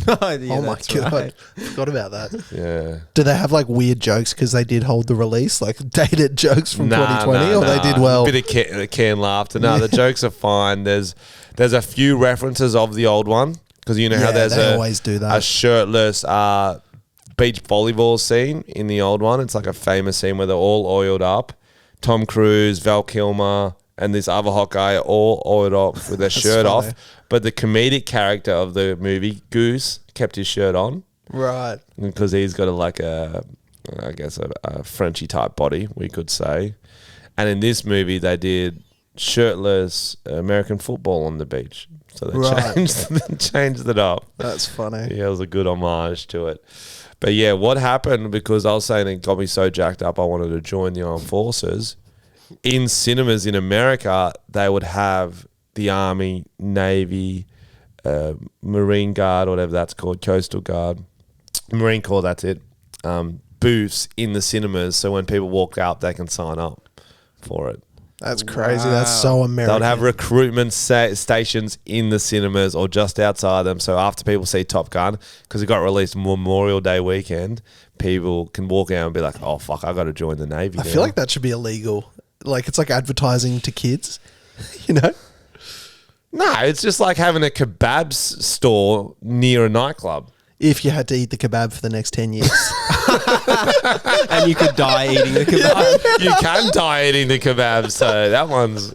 C: Yeah,
A: Oh my
C: that's
A: God.
C: right.
A: Forgot about that.
B: Yeah.
A: Do they have like weird jokes because they did hold the release? Like dated jokes from 2020? Or they did well?
B: A bit of canned laughter. No, the jokes are fine. There's a few references of the old one. Because you know how
A: Yeah,
B: there's
A: they always do that.
B: a shirtless beach volleyball scene in the old one. It's like a famous scene where they're all oiled up. Tom Cruise, Val Kilmer, and this other hot guy are all oiled up with their shirt
A: funny.
B: off. But the comedic character of the movie, Goose, kept his shirt on.
A: Right.
B: Because he's got a Frenchy type body, we could say. And in this movie, they did shirtless American football on the beach. So they
A: Right.
B: changed it up.
A: That's funny.
B: Yeah, it was a good homage to it. But yeah, what happened, because I was saying it got me so jacked up, I wanted to join the armed forces. In cinemas in America, they would have the Army, Navy, Marine Guard, whatever that's called, Coastal Guard, Marine Corps, that's it, booths in the cinemas. So when people walk out, they can sign up for it.
A: That's crazy. That's so American.
B: They'll have recruitment stations in the cinemas or just outside them. So after people see Top Gun, because it got released Memorial Day weekend, people can walk out and be like, oh, fuck, I got to join the Navy
A: I
B: now.
A: feel like that should be illegal. Like it's like advertising to kids, you know?
B: No, it's just like having a kebab store near a nightclub.
A: If you had to eat the kebab for the next 10 years.
C: And you could die eating the kebab.
B: You can die eating the kebab, so that one's...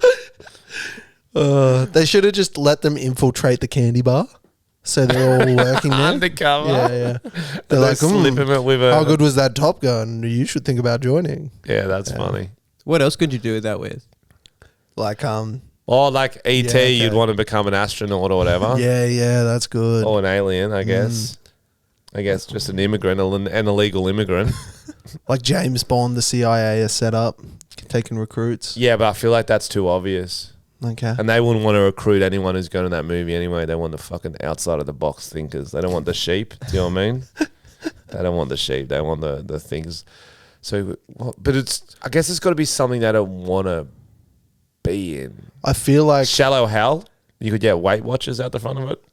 A: They should have just let them infiltrate the candy bar. So they're all working there.
B: Undercover.
A: Yeah. They're like,
B: slipping it with a...
A: how good was that Top Gun? You should think about joining.
B: Yeah, that's funny.
C: What else could you do that with?
A: Like,
B: Or like E.T.,
A: Yeah, okay.
B: you'd want to become an astronaut or whatever.
A: yeah, that's good.
B: Or an alien, I guess. I guess just an immigrant, an illegal immigrant.
A: Like James Bond, the CIA is set up, taking recruits.
B: Yeah, but I feel like that's too obvious.
A: Okay.
B: And they wouldn't want to recruit anyone who's going to that movie anyway. They want the fucking outside of the box thinkers. They don't want the sheep. Do you know what I mean? They don't want the sheep. They want the things. So, but I guess it's got to be something they don't want to be in.
A: I feel like
B: Shallow Hell. You could get Weight Watchers out the front of it.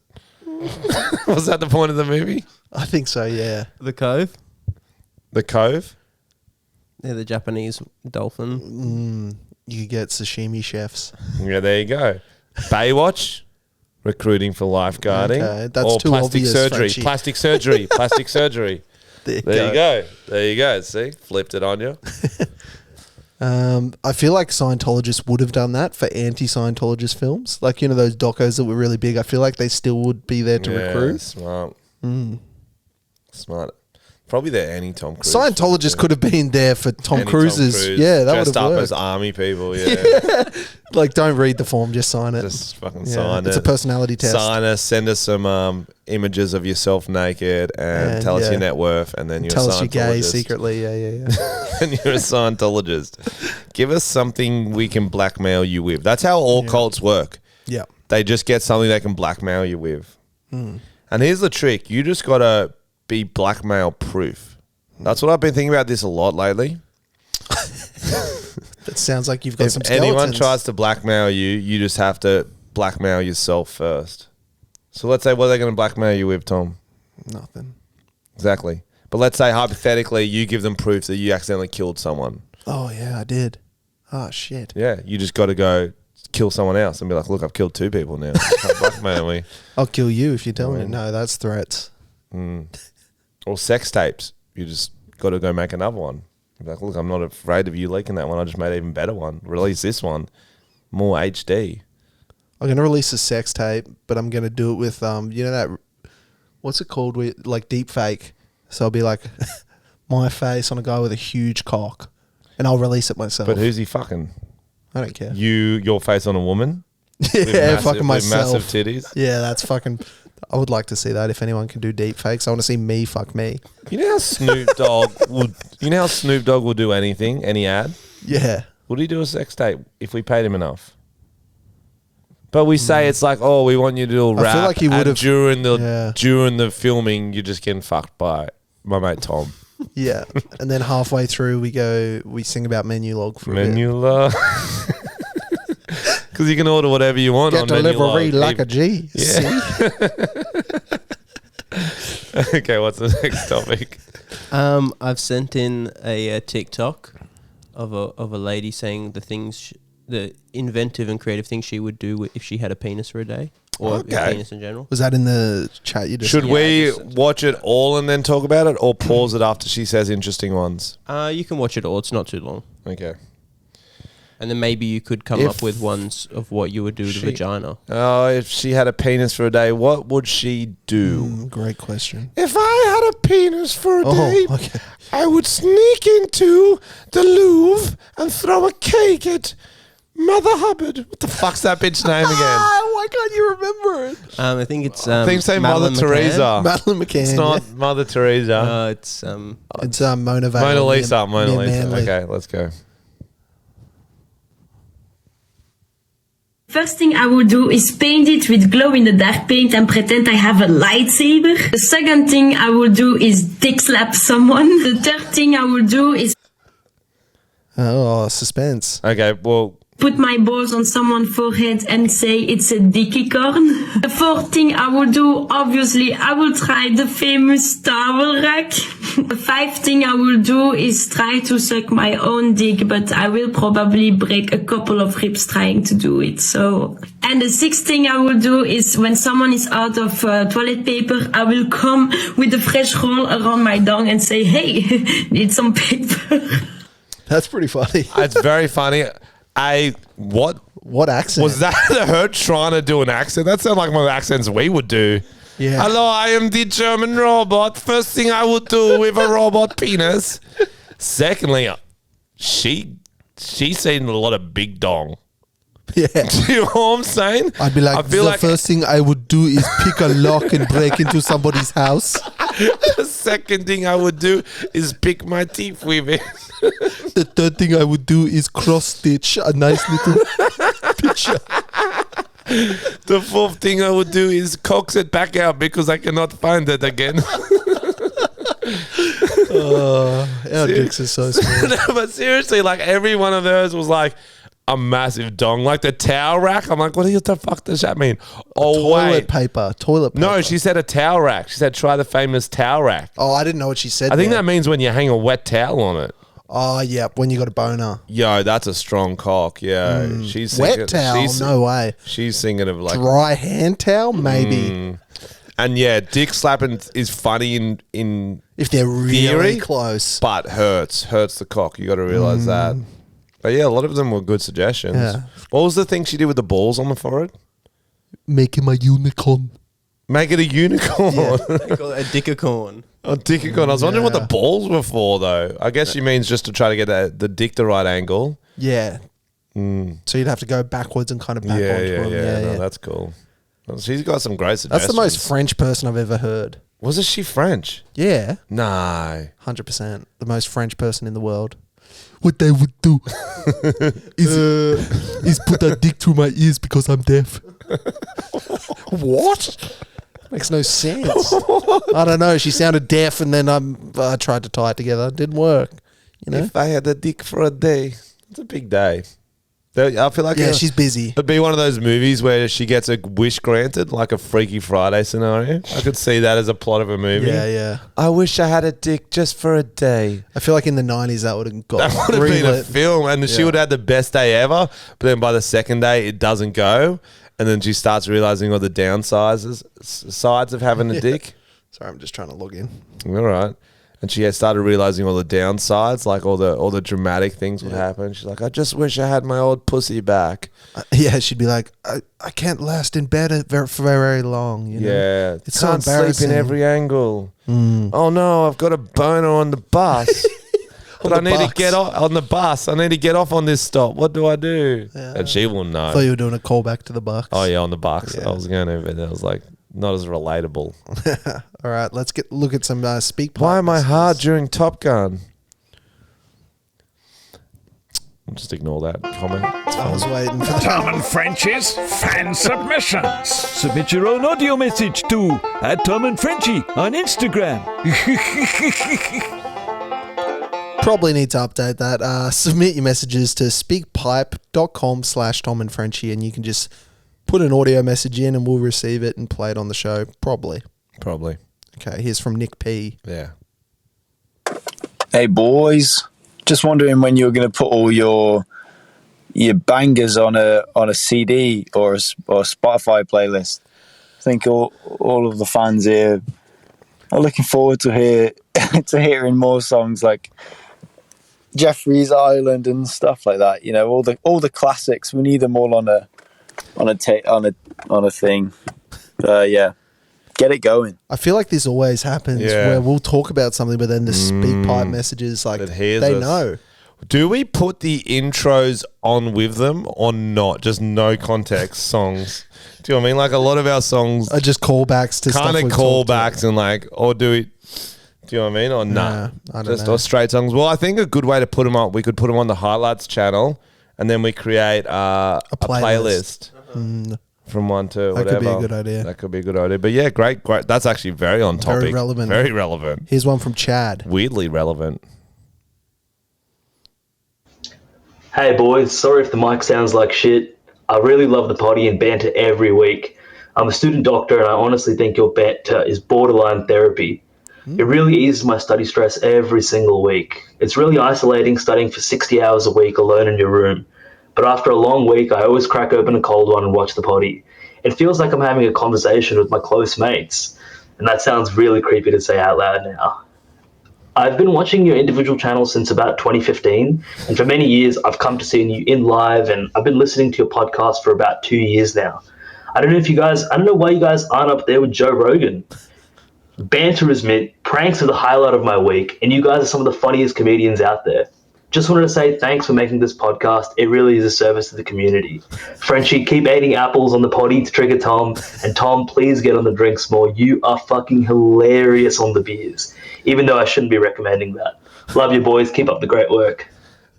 B: Was that the point of the movie?
A: I think so, yeah.
C: The Cove?
B: The Cove?
C: Yeah, the Japanese dolphin.
A: You could get sashimi chefs.
B: Yeah, there you go. Baywatch, recruiting for lifeguarding.
A: Okay, that's
B: or
A: too
B: plastic
A: obvious,
B: surgery.
A: Frenchy.
B: Plastic surgery. Plastic surgery.
A: There
B: There you go. There you go. See? Flipped it on you.
A: I feel like Scientologists would have done that for anti-Scientologist films. Like, you know, those docos that were really big. I feel like they still would be there to recruit.
B: Smart. Smart. Probably the anti-Tom Cruise.
A: Scientologists could have been there for Tom
B: Anti-Tom
A: Cruise's.
B: Cruise,
A: Yeah, that would
B: dressed
A: have
B: up
A: worked.
B: as army people, yeah.
A: Like, don't read the form, just sign it.
B: Just fucking
A: Yeah,
B: sign
A: it's
B: it.
A: a personality test.
B: Sign us, send us some images of yourself naked and tell us
A: yeah.
B: your net worth, and then you're
A: Tell
B: a
A: us you're gay
B: Scientologist.
A: secretly. Yeah.
B: And you're a Scientologist. Give us something we can blackmail you with. That's how all cults work.
A: Yeah.
B: They just get something they can blackmail you with. And here's the trick. You just got to be blackmail proof. That's what I've been thinking about this a lot lately.
A: It sounds like you've got some
B: If
A: skeletons.
B: anyone tries to blackmail you, you just have to blackmail yourself first. So let's say, what are they going to blackmail you with, Tom?
A: Nothing.
B: Exactly. But let's say, hypothetically, you give them proof that you accidentally killed someone.
A: Oh, yeah, I did. Oh, shit.
B: Yeah, you just got to go kill someone else and be like, look, I've killed 2 people now. You can't blackmail me.
A: I'll kill you if you tell me. No, that's threats.
B: Or sex tapes. You just got to go make another one. Be like, look, I'm not afraid of you leaking that one. I just made an even better one. Release this one. More HD.
A: I'm going to release a sex tape, but I'm going to do it with, you know that, what's it called? Like deep fake. So I'll be like, my face on a guy with a huge cock, and I'll release it myself.
B: But who's he fucking?
A: I don't care.
B: Your face on a woman?
A: Yeah, fucking myself.
B: With massive titties?
A: Yeah, that's fucking, I would like to see that if anyone can do deep fakes. I want to see me fuck me.
B: You know how Snoop Dogg would do anything, any ad?
A: Yeah.
B: Would he do a sex tape if we paid him enough? But we say it's like, oh, we want you to do a
A: I
B: rap.
A: feel like he would have
B: during the filming, you're just getting fucked by my mate Tom.
A: Yeah. And then halfway through we sing about menu log for a bit.
B: Menu log. Because you can order whatever you want on
A: Get delivery
B: Menu
A: like a G.
B: Yeah. Okay, what's the next topic?
C: I've sent in a TikTok of a lady saying the inventive and creative things she would do if she had a penis for a day, or a penis in general.
A: Was that in the chat you just
B: Should we watch it all and then talk about it, or pause it after she says interesting ones?
C: You can watch it all. It's not too long.
B: Okay.
C: And then maybe you could come up with ones of what you would do to the vagina.
B: Oh, if she had a penis for a day, what would she do?
A: Great question.
B: If I had a penis for a day,
A: okay.
B: I would sneak into the Louvre and throw a cake at Mother Hubbard. What the fuck's that bitch name again?
A: Why can't you remember it?
C: I think it's.
B: I think say Mother
C: Madeleine
B: Teresa.
A: Madeleine McCann.
B: It's not Mother Teresa.
C: It's
A: Mona Vale.
B: Mona Lisa.
A: Mona
B: Mona Lisa.
A: Manley.
B: Okay, let's go.
G: First thing I will do is paint it with glow-in-the-dark paint and pretend I have a lightsaber. The second thing I will do is dick slap someone. The third thing I will do is
A: Oh, suspense.
B: Okay, well,
G: put my balls on someone's forehead and say it's a dickicorn. The fourth thing I will do, obviously, I will try the famous towel rack. The fifth thing I will do is try to suck my own dick, but I will probably break a couple of ribs trying to do it. And the sixth thing I will do is when someone is out of toilet paper, I will come with a fresh roll around my dong and say, hey, need some paper.
A: That's pretty funny.
B: it's very funny.
A: What accent?
B: Was that her trying to do an accent? That sounded like one of the accents we would do.
A: Yeah.
B: Hello, I am the German robot. First thing I would do with a robot penis. Secondly, she's seen a lot of big dong.
A: Yeah.
B: Do you know what I'm saying?
A: I'd be like,
B: I feel
A: the first thing I would do is pick a lock and break into somebody's house.
B: The second thing I would do is pick my teeth with it.
A: The third thing I would do is cross stitch a nice little picture.
B: The fourth thing I would do is coax it back out because I cannot find it again.
A: Our dicks are so small.
B: No, but seriously, like every one of those was like a massive dong. Like the towel rack. I'm like, what the fuck does that mean? Oh,
A: Toilet paper.
B: No, she said a towel rack. She said try the famous towel rack.
A: Oh, I didn't know what she said.
B: I think
A: there.
B: that means when you hang a wet towel on it.
A: Oh, yeah, when you got a boner.
B: Yo, that's a strong cock. Yeah, she's
A: Wet
B: thinking,
A: towel? No way.
B: She's thinking of like
A: Dry hand towel? Maybe.
B: And yeah, dick slapping is funny in
A: If they're really
B: theory,
A: close.
B: but hurts the cock. You got to realize that. But yeah, a lot of them were good suggestions.
A: Yeah.
B: What was the thing she did with the balls on the forehead?
A: Making my unicorn.
B: Make it a unicorn.
C: They call it a dickicorn.
B: Oh, dickicorn. I was wondering what the balls were for, though. I guess she means just to try to get the dick the right angle.
A: Yeah. So you'd have to go backwards and kind of back onto them.
B: No, that's cool. Well, she's got some great suggestions.
A: That's the most French person I've ever heard.
B: Wasn't she French?
A: Yeah.
B: No.
A: 100%. The most French person in the world. What they would do is put a dick through my ears because I'm deaf. What? Makes no sense. I don't know. She sounded deaf, and then I tried to tie it together. It didn't work. You know?
B: If I had a dick for a day, It's a big day. I feel like
A: she's busy.
B: It'd be one of those movies where she gets a wish granted, like a Freaky Friday scenario. I could see that as a plot of a movie.
A: Yeah.
B: I wish I had a dick just for a day.
A: I feel like in the 90s that would have got
B: That would have been a
A: greenlit.
B: film, and she would have had the best day ever. But then by the second day, it doesn't go, and then she starts realizing all the sides of having a dick.
A: Sorry, I'm just trying to log in.
B: All right. And she had started realizing all the downsides, like all the dramatic things would happen. She's like, I just wish I had my old pussy back.
A: She'd be like, I can't last in bed for very long. You know?
B: Yeah.
A: It's so
B: Can't sleep
A: embarrassing.
B: in every angle. Oh no, I've got a boner on the bus. But I need to get off on the bus. I need to get off on this stop. What do I do?
A: Yeah.
B: And she wouldn't know.
A: I thought you were doing a callback to the Bucks.
B: Oh yeah, on the Bucks.
A: Yeah.
B: I was going over there. I was like, not as relatable.
A: All right, let's look at some speak pipe.
B: Why am I
A: messages.
B: hard during Top Gun? I'll just ignore that comment.
A: I was waiting for the
D: Tom and French's fan submissions. Submit your own audio message to @Tom and Frenchy on Instagram.
A: Probably need to update that. Submit your messages to speakpipe.com/Tom and Frenchy, and you can just put an audio message in and we'll receive it and play it on the show. Probably. Okay, here's from Nick P.
B: Yeah.
H: Hey boys, just wondering when you're going to put all your bangers on a CD or a Spotify playlist. I think all of the fans here are looking forward to hearing more songs like Jeffrey's Island and stuff like that. You know, all the classics. We need them all on a thing. Yeah. Get it going.
A: I feel like this always happens where we'll talk about something, but then the speak pipe messages, like, they know.
B: Do we put the intros on with them or not? Just no context songs. Do you know what I mean? Like a lot of our songs
A: are just callbacks to
B: kind
A: stuff
B: of
A: we've
B: callbacks and like, or do we? Do you know what I mean? Or nah,
A: I don't
B: just
A: know.
B: or straight songs. Well, I think a good way to put them up, we could put them on the highlights channel, and then we create a playlist. From 1 to whatever.
A: That could be a good idea.
B: That could be a good idea. But yeah, great. That's actually very on topic.
A: Very relevant.
B: Very relevant.
A: Here's one from Chad.
B: Weirdly relevant.
I: Hey boys, sorry if the mic sounds like shit. I really love the potty and banter every week. I'm a student doctor and I honestly think your banter is borderline therapy. It really eases my study stress every single week. It's really isolating studying for 60 hours a week alone in your room. But after a long week, I always crack open a cold one and watch the potty. It feels like I'm having a conversation with my close mates. And that sounds really creepy to say out loud now. I've been watching your individual channels since about 2015. And for many years, I've come to see you in live. And I've been listening to your podcast for about 2 years now. I don't know why you guys aren't up there with Joe Rogan. Banter is mint, pranks are the highlight of my week. And you guys are some of the funniest comedians out there. Just wanted to say thanks for making this podcast. It really is a service to the community. Frenchy, keep eating apples on the potty to trigger Tom. And Tom, please get on the drinks more. You are fucking hilarious on the beers. Even though I shouldn't be recommending that. Love you boys. Keep up the great work.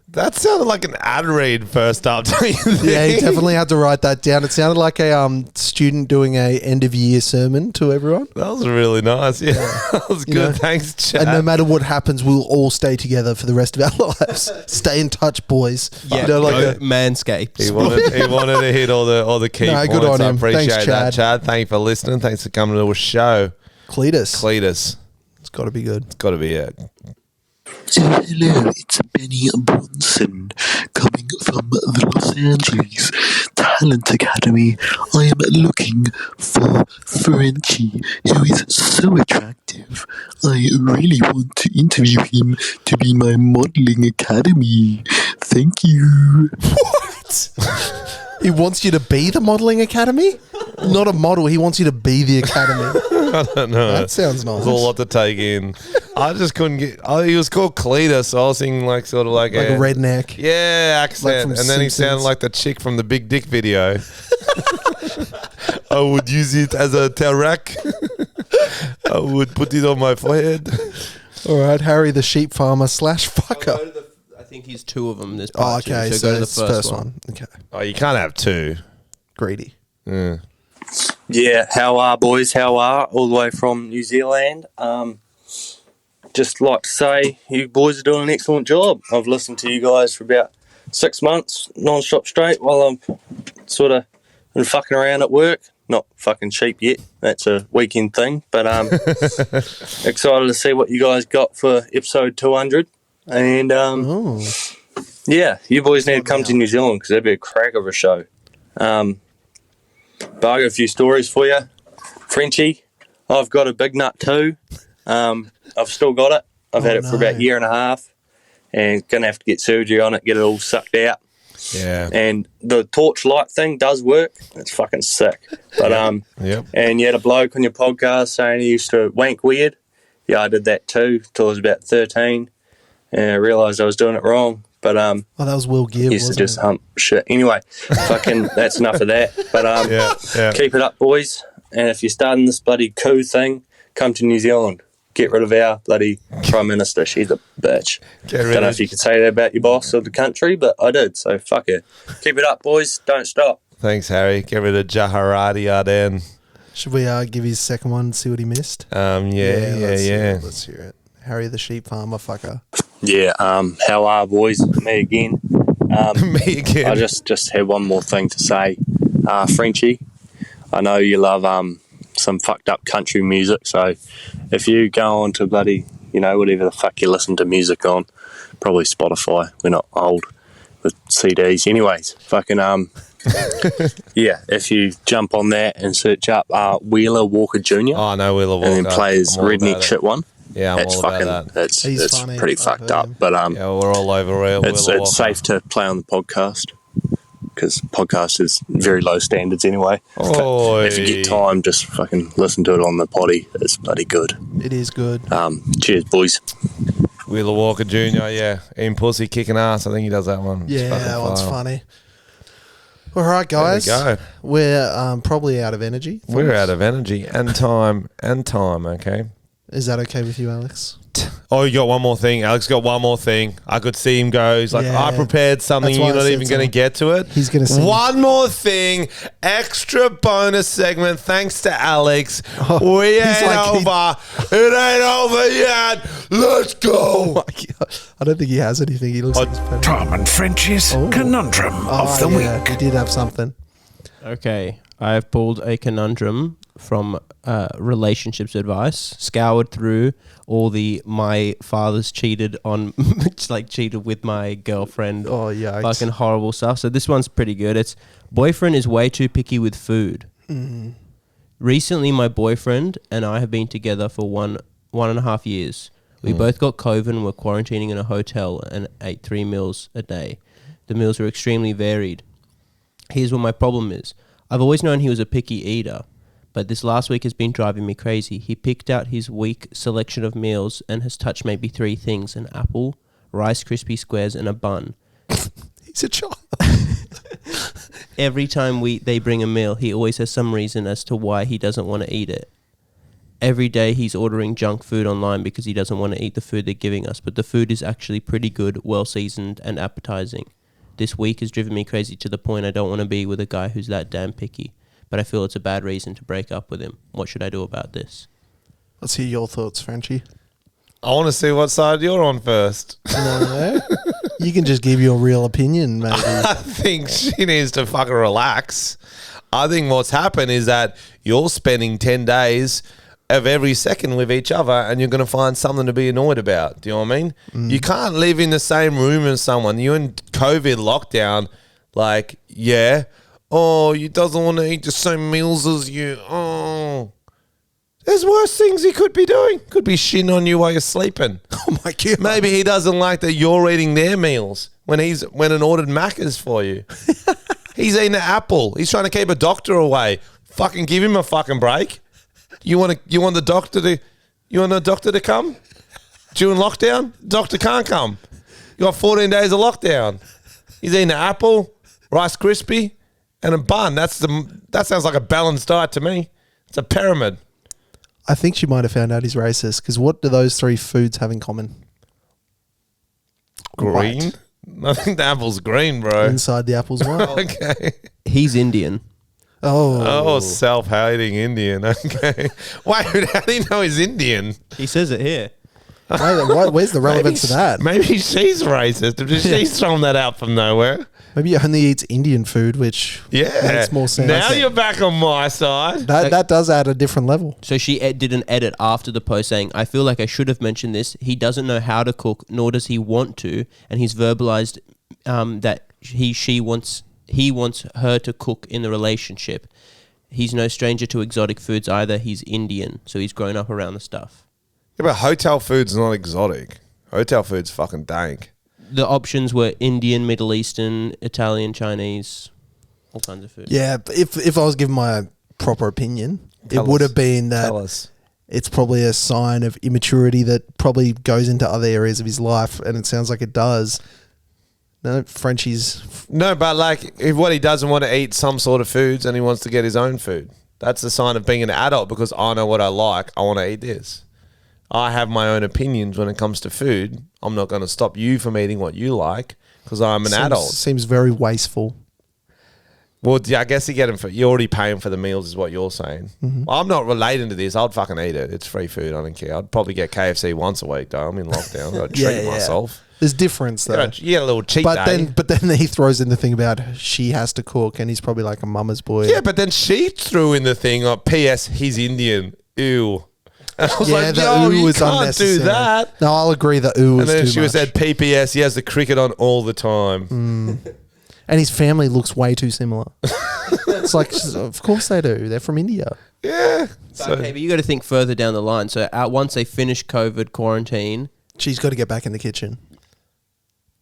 B: That sounded like an ad read first up. Don't you think?
A: Yeah, he definitely had to write that down. It sounded like a student doing a end of year sermon to everyone.
B: That was really nice. Yeah, that was good.
A: You know,
B: Thanks, Chad.
A: And no matter what happens, we'll all stay together for the rest of our lives. Stay in touch, boys.
C: Yeah,
A: You know, like
C: Manscaped.
B: He wanted to hit all the key
A: No,
B: points.
A: good on
B: I
A: him.
B: appreciate
A: Thanks,
B: that,
A: Chad.
B: Chad. Thank you for listening. Thanks for coming to the show.
A: Cletus. It's got to be good.
B: It's got to be it.
J: So hello, it's Benny Bronson coming from the Los Angeles Talent Academy. I am looking for Frenchy, who is so attractive. I really want to interview him to be my modeling academy. Thank you.
A: What? He wants you to be the modeling academy? Not a model. He wants you to be the academy.
B: I don't know.
A: That sounds nice.
B: There's a lot to take in. I just couldn't get. Oh, he was called Cletus, so I was thinking like sort of like
A: a redneck.
B: Yeah, accent.
A: Like
B: and then he sounded like the chick from the Big Dick video. I would use it as a terrac. I would put it on my forehead.
A: All right, Harry the sheep farmer / fucker.
C: I think he's two of them. This
A: Oh,
C: part
A: okay.
C: two,
A: So
C: go to the
A: it's
C: first one.
A: Okay.
B: Oh, you can't have two.
A: Greedy.
B: Yeah.
K: Yeah, how are boys? How are all the way from New Zealand? Just like to say, you boys are doing an excellent job. I've listened to you guys for about 6 months non-stop straight while I'm sort of been fucking around at work. Not fucking cheap yet. That's a weekend thing. But excited to see what you guys got for episode 200. And yeah, you boys need to come to New Zealand because that'd be a crack of a show. But I got a few stories for you. Frenchy, I've got a big nut too. I've still got it. I've had it for about a year and a half and going to have to get surgery on it, get it all sucked out.
B: Yeah.
K: And the torchlight thing does work. It's fucking sick. But and you had a bloke on your podcast saying he used to wank weird. Yeah, I did that too till I was about 13. And I realised I was doing it wrong. But
A: that was Will Gibb,
K: used to just hump shit. Anyway, fucking that's enough of that. But keep it up, boys. And if you're starting this bloody coup thing, come to New Zealand. Get rid of our bloody Prime Minister. She's a bitch. Don't know if you could say that about your boss of the country, but I did, so fuck it. Keep it up, boys. Don't stop.
B: Thanks, Harry. Get rid of Jaharati Arden.
A: Should we give his second one and see what he missed?
B: Yeah.
A: Let's hear it. Harry the sheep farmer fucker.
K: Yeah, how are, boys? Me again.
B: Me again.
K: I just had one more thing to say. Frenchy, I know you love some fucked up country music, so if you go on to bloody, whatever the fuck you listen to music on, probably Spotify, we're not old with CDs. Anyways, fucking yeah, if you jump on that and search up Wheeler Walker Jr.
B: Oh, I know Wheeler Walker.
K: And then play his redneck shit one.
B: Yeah,
K: that's fucking
B: that.
K: It's
A: funny.
K: pretty fucked up. But
B: yeah, we're all over Wheeler Walker.
K: It's safe to play on the podcast because podcast is very low standards anyway. If you get time, just fucking listen to it on the potty. It's bloody good.
A: It is good.
K: Cheers, boys.
B: Wheeler Walker Jr., yeah. In Pussy Kicking Ass, I think he does that one.
A: Yeah, that one's funny. All right, guys.
B: There we go.
A: We're probably out of energy.
B: We're out of energy and time, okay?
A: Is that okay with you, Alex?
B: Oh, you got one more thing. Alex got one more thing. I could see him go. He's like, I prepared something. You're not even going to get to it.
A: He's going to say
B: one more thing. Extra bonus segment. Thanks to Alex. We ain't over. It ain't over yet. Let's go.
A: Oh my God. I don't think he has anything. He looks like he's better.
D: Tom and French's conundrum of the week.
A: He did have something.
C: Okay. I've pulled a conundrum from relationships advice, scoured through all the my father's cheated on, cheated with my girlfriend.
A: Oh, yikes.
C: Fucking horrible stuff. So this one's pretty good. It's boyfriend is way too picky with food. Recently, my boyfriend and I have been together for one and a half years. We both got COVID and were quarantining in a hotel and ate 3 meals a day. The meals were extremely varied. Here's what my problem is. I've always known he was a picky eater, but this last week has been driving me crazy. He picked out his week selection of meals and has touched maybe 3 things: an apple, Rice Krispie squares, and a bun.
A: He's a child.
C: Every time they bring a meal, he always has some reason as to why he doesn't want to eat it. Every day he's ordering junk food online because he doesn't want to eat the food they're giving us, but the food is actually pretty good, well-seasoned, and appetizing. This week has driven me crazy to the point I don't want to be with a guy who's that damn picky, but I feel it's a bad reason to break up with him. What should I do about this?
A: Let's hear your thoughts, Frenchy.
B: I want to see what side you're on first.
A: No. You can just give your real opinion, maybe.
B: I think she needs to fucking relax. I think what's happened is that you're spending 10 days of every second with each other and you're going to find something to be annoyed about. Do you know what I mean? You can't live in the same room as someone. You're in COVID lockdown, he doesn't want to eat the same meals as you. Oh. There's worse things he could be doing. Could be shitting on you while you're sleeping.
A: Oh my God.
B: Maybe he doesn't like that you're eating their meals when an ordered Macca's for you. He's eating an apple. He's trying to keep a doctor away. Fucking give him a fucking break. You want the doctor to come? During lockdown? Doctor can't come. You got 14 days of lockdown. He's eating an apple, Rice Krispie, and a bun. That sounds like a balanced diet to me. It's a pyramid.
A: I think she might have found out he's racist, because what do those 3 foods have in common?
B: Green?
A: White.
B: I think the apple's green, bro.
A: Inside the apple's white.
B: Okay.
C: He's Indian.
B: Oh, self-hating Indian. Okay. Wait, how do you know he's Indian?
C: He says it here.
A: Where's the relevance of that?
B: Maybe she's racist. She's thrown that out from nowhere.
A: Maybe he only eats Indian food, which makes more sense.
B: Now you're back on my side.
A: That does add a different level.
C: So she did an edit after the post saying, I feel like I should have mentioned this. He doesn't know how to cook, nor does he want to. And he's verbalized that he wants her to cook in the relationship. He's no stranger to exotic foods either. He's Indian, so he's grown up around the stuff.
B: Yeah, but hotel food's not exotic. Hotel food's fucking dank.
C: The options were Indian, Middle Eastern, Italian, Chinese, all kinds of food.
A: Yeah, but if I was giving my proper opinion, it would have been that it's probably a sign of immaturity that probably goes into other areas of his life, and it sounds like it does. No, Frenchy's...
B: No, but like, if what he doesn't want to eat some sort of foods and he wants to get his own food, that's a sign of being an adult because I know what I like. I want to eat this. I have my own opinions when it comes to food. I'm not going to stop you from eating what you like because I'm an adult.
A: Seems very wasteful.
B: Well, I guess you're already paying for the meals is what you're saying.
A: Mm-hmm.
B: I'm not relating to this. I'd fucking eat it. It's free food. I don't care. I'd probably get KFC once a week though. I'm in lockdown. I'd treat myself.
A: There's difference though.
B: You get a little cheat day.
A: But then he throws in the thing about she has to cook and he's probably like a mama's boy.
B: Yeah, but then she threw in the thing P.S. He's Indian. Ew. And I was like, yo, you can't do that.
A: No, I'll agree that ooh was too much.
B: And then she said PPS, he has the cricket on all the time.
A: And his family looks way too similar. It's like, of course they do. They're from India.
B: Yeah.
C: Okay, but you got to think further down the line. So once they finish COVID quarantine...
A: She's got to get back in the kitchen.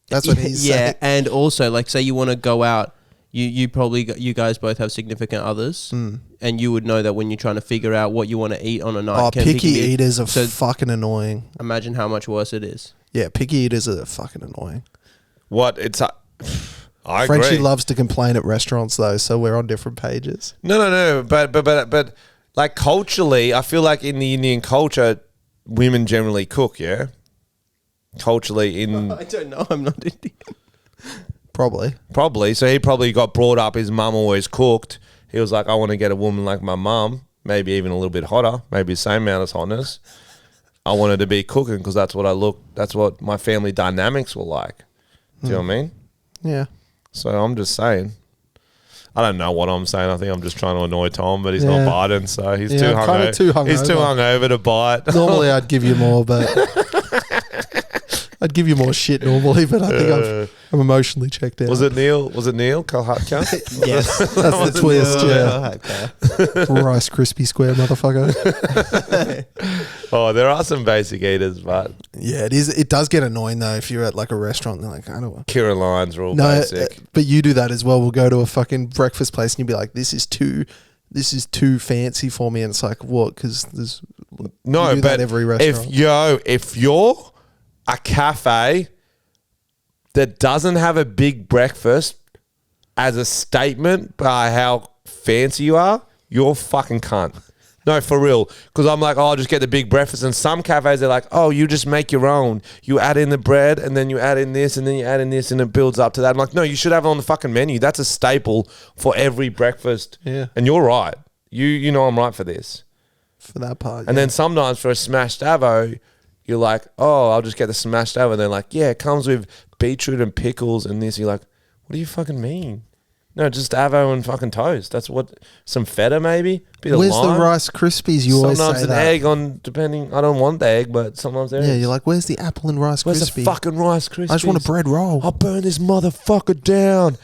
A: That's what he's saying.
C: Yeah, and also, like, say you want to go out... You guys both have significant others, and you would know that when you're trying to figure out what you want to eat on a night.
A: Oh, picky eaters are fucking annoying.
C: Imagine how much worse it is.
A: Yeah, picky eaters are fucking annoying.
B: What? I
A: Frenchy
B: agree.
A: loves to complain at restaurants though, so we're on different pages.
B: No. But like culturally, I feel like in the Indian culture, women generally cook. Yeah, culturally in.
C: I don't know. I'm not Indian.
A: Probably.
B: So he probably got brought up. His mum always cooked. He was like, I want to get a woman like my mum, maybe even a little bit hotter, maybe the same amount as hotness. I wanted to be cooking because that's what my family dynamics were like. Do you know what I mean?
A: Yeah.
B: So I'm just saying. I don't know what I'm saying. I think I'm just trying to annoy Tom, but he's not biting, so he's too hungover. He's too hungover to bite.
A: Normally I'd give you more, but I'd give you more shit normally, but I think I'm emotionally checked out.
B: Was it Neil? Kalhatka?
C: Yes.
A: That's the twist, yeah. Rice Krispie Square, motherfucker.
B: Oh, there are some basic eaters, but...
A: Yeah, it is. It does get annoying, though, if you're at, like, a restaurant and they're like, I don't want...
B: Kira lines are all basic.
A: But you do that as well. We'll go to a fucking breakfast place and you'll be like, this is too fancy for me. And it's like, what? Because there's...
B: No, but
A: every restaurant.
B: if you're a cafe that doesn't have a big breakfast as a statement by how fancy you are, you're a fucking cunt. No, for real. Because I'm like, I'll just get the big breakfast. And some cafes are like, oh, you just make your own. You add in the bread and then you add in this and then you add in this and it builds up to that. I'm like, no, you should have it on the fucking menu. That's a staple for every breakfast.
A: Yeah.
B: And you're right. You know I'm right for this.
A: For that part,
B: And then sometimes for a smashed avo, you're like, oh, I'll just get the smashed avo. And they're like, yeah, it comes with beetroot and pickles and this. You're like, what do you fucking mean? No, just avo and fucking toast. That's what, some feta maybe?
A: Where's the Rice Krispies? You always say that.
B: Sometimes an egg on, depending, I don't want the egg, but sometimes there is.
A: Yeah, you're like, where's the apple and Rice Krispie?
B: Where's the fucking Rice Krispies?
A: I just want a bread roll.
B: I'll burn this motherfucker down.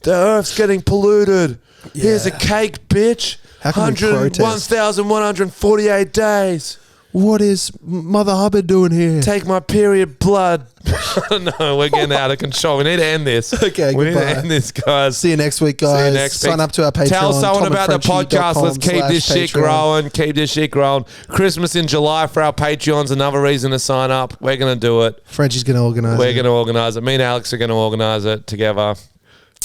B: The earth's getting polluted.
A: Yeah.
B: Here's a cake, bitch.
A: How can we protest?
B: 1,148 days.
A: What is Mother Hubbard doing here?
B: Take my period blood. I don't know. We're getting out of control. We need to end this.
A: Okay,
B: we
A: goodbye.
B: need to end this, guys.
A: See you next week, guys.
B: See you next week.
A: Sign up to our Patreon.
B: Tell someone about the podcast. Let's keep this shit growing. Keep this shit growing. Christmas in July for our Patreons. Another reason to sign up. We're going to do it.
A: Frenchy's going to organise it.
B: We're going to organise it. Me and Alex are going to organise it together.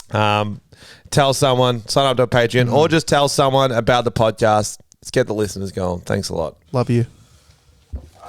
B: Tell someone. Sign up to a Patreon. Or just tell someone about the podcast. Let's get the listeners going. Thanks a lot.
A: Love you.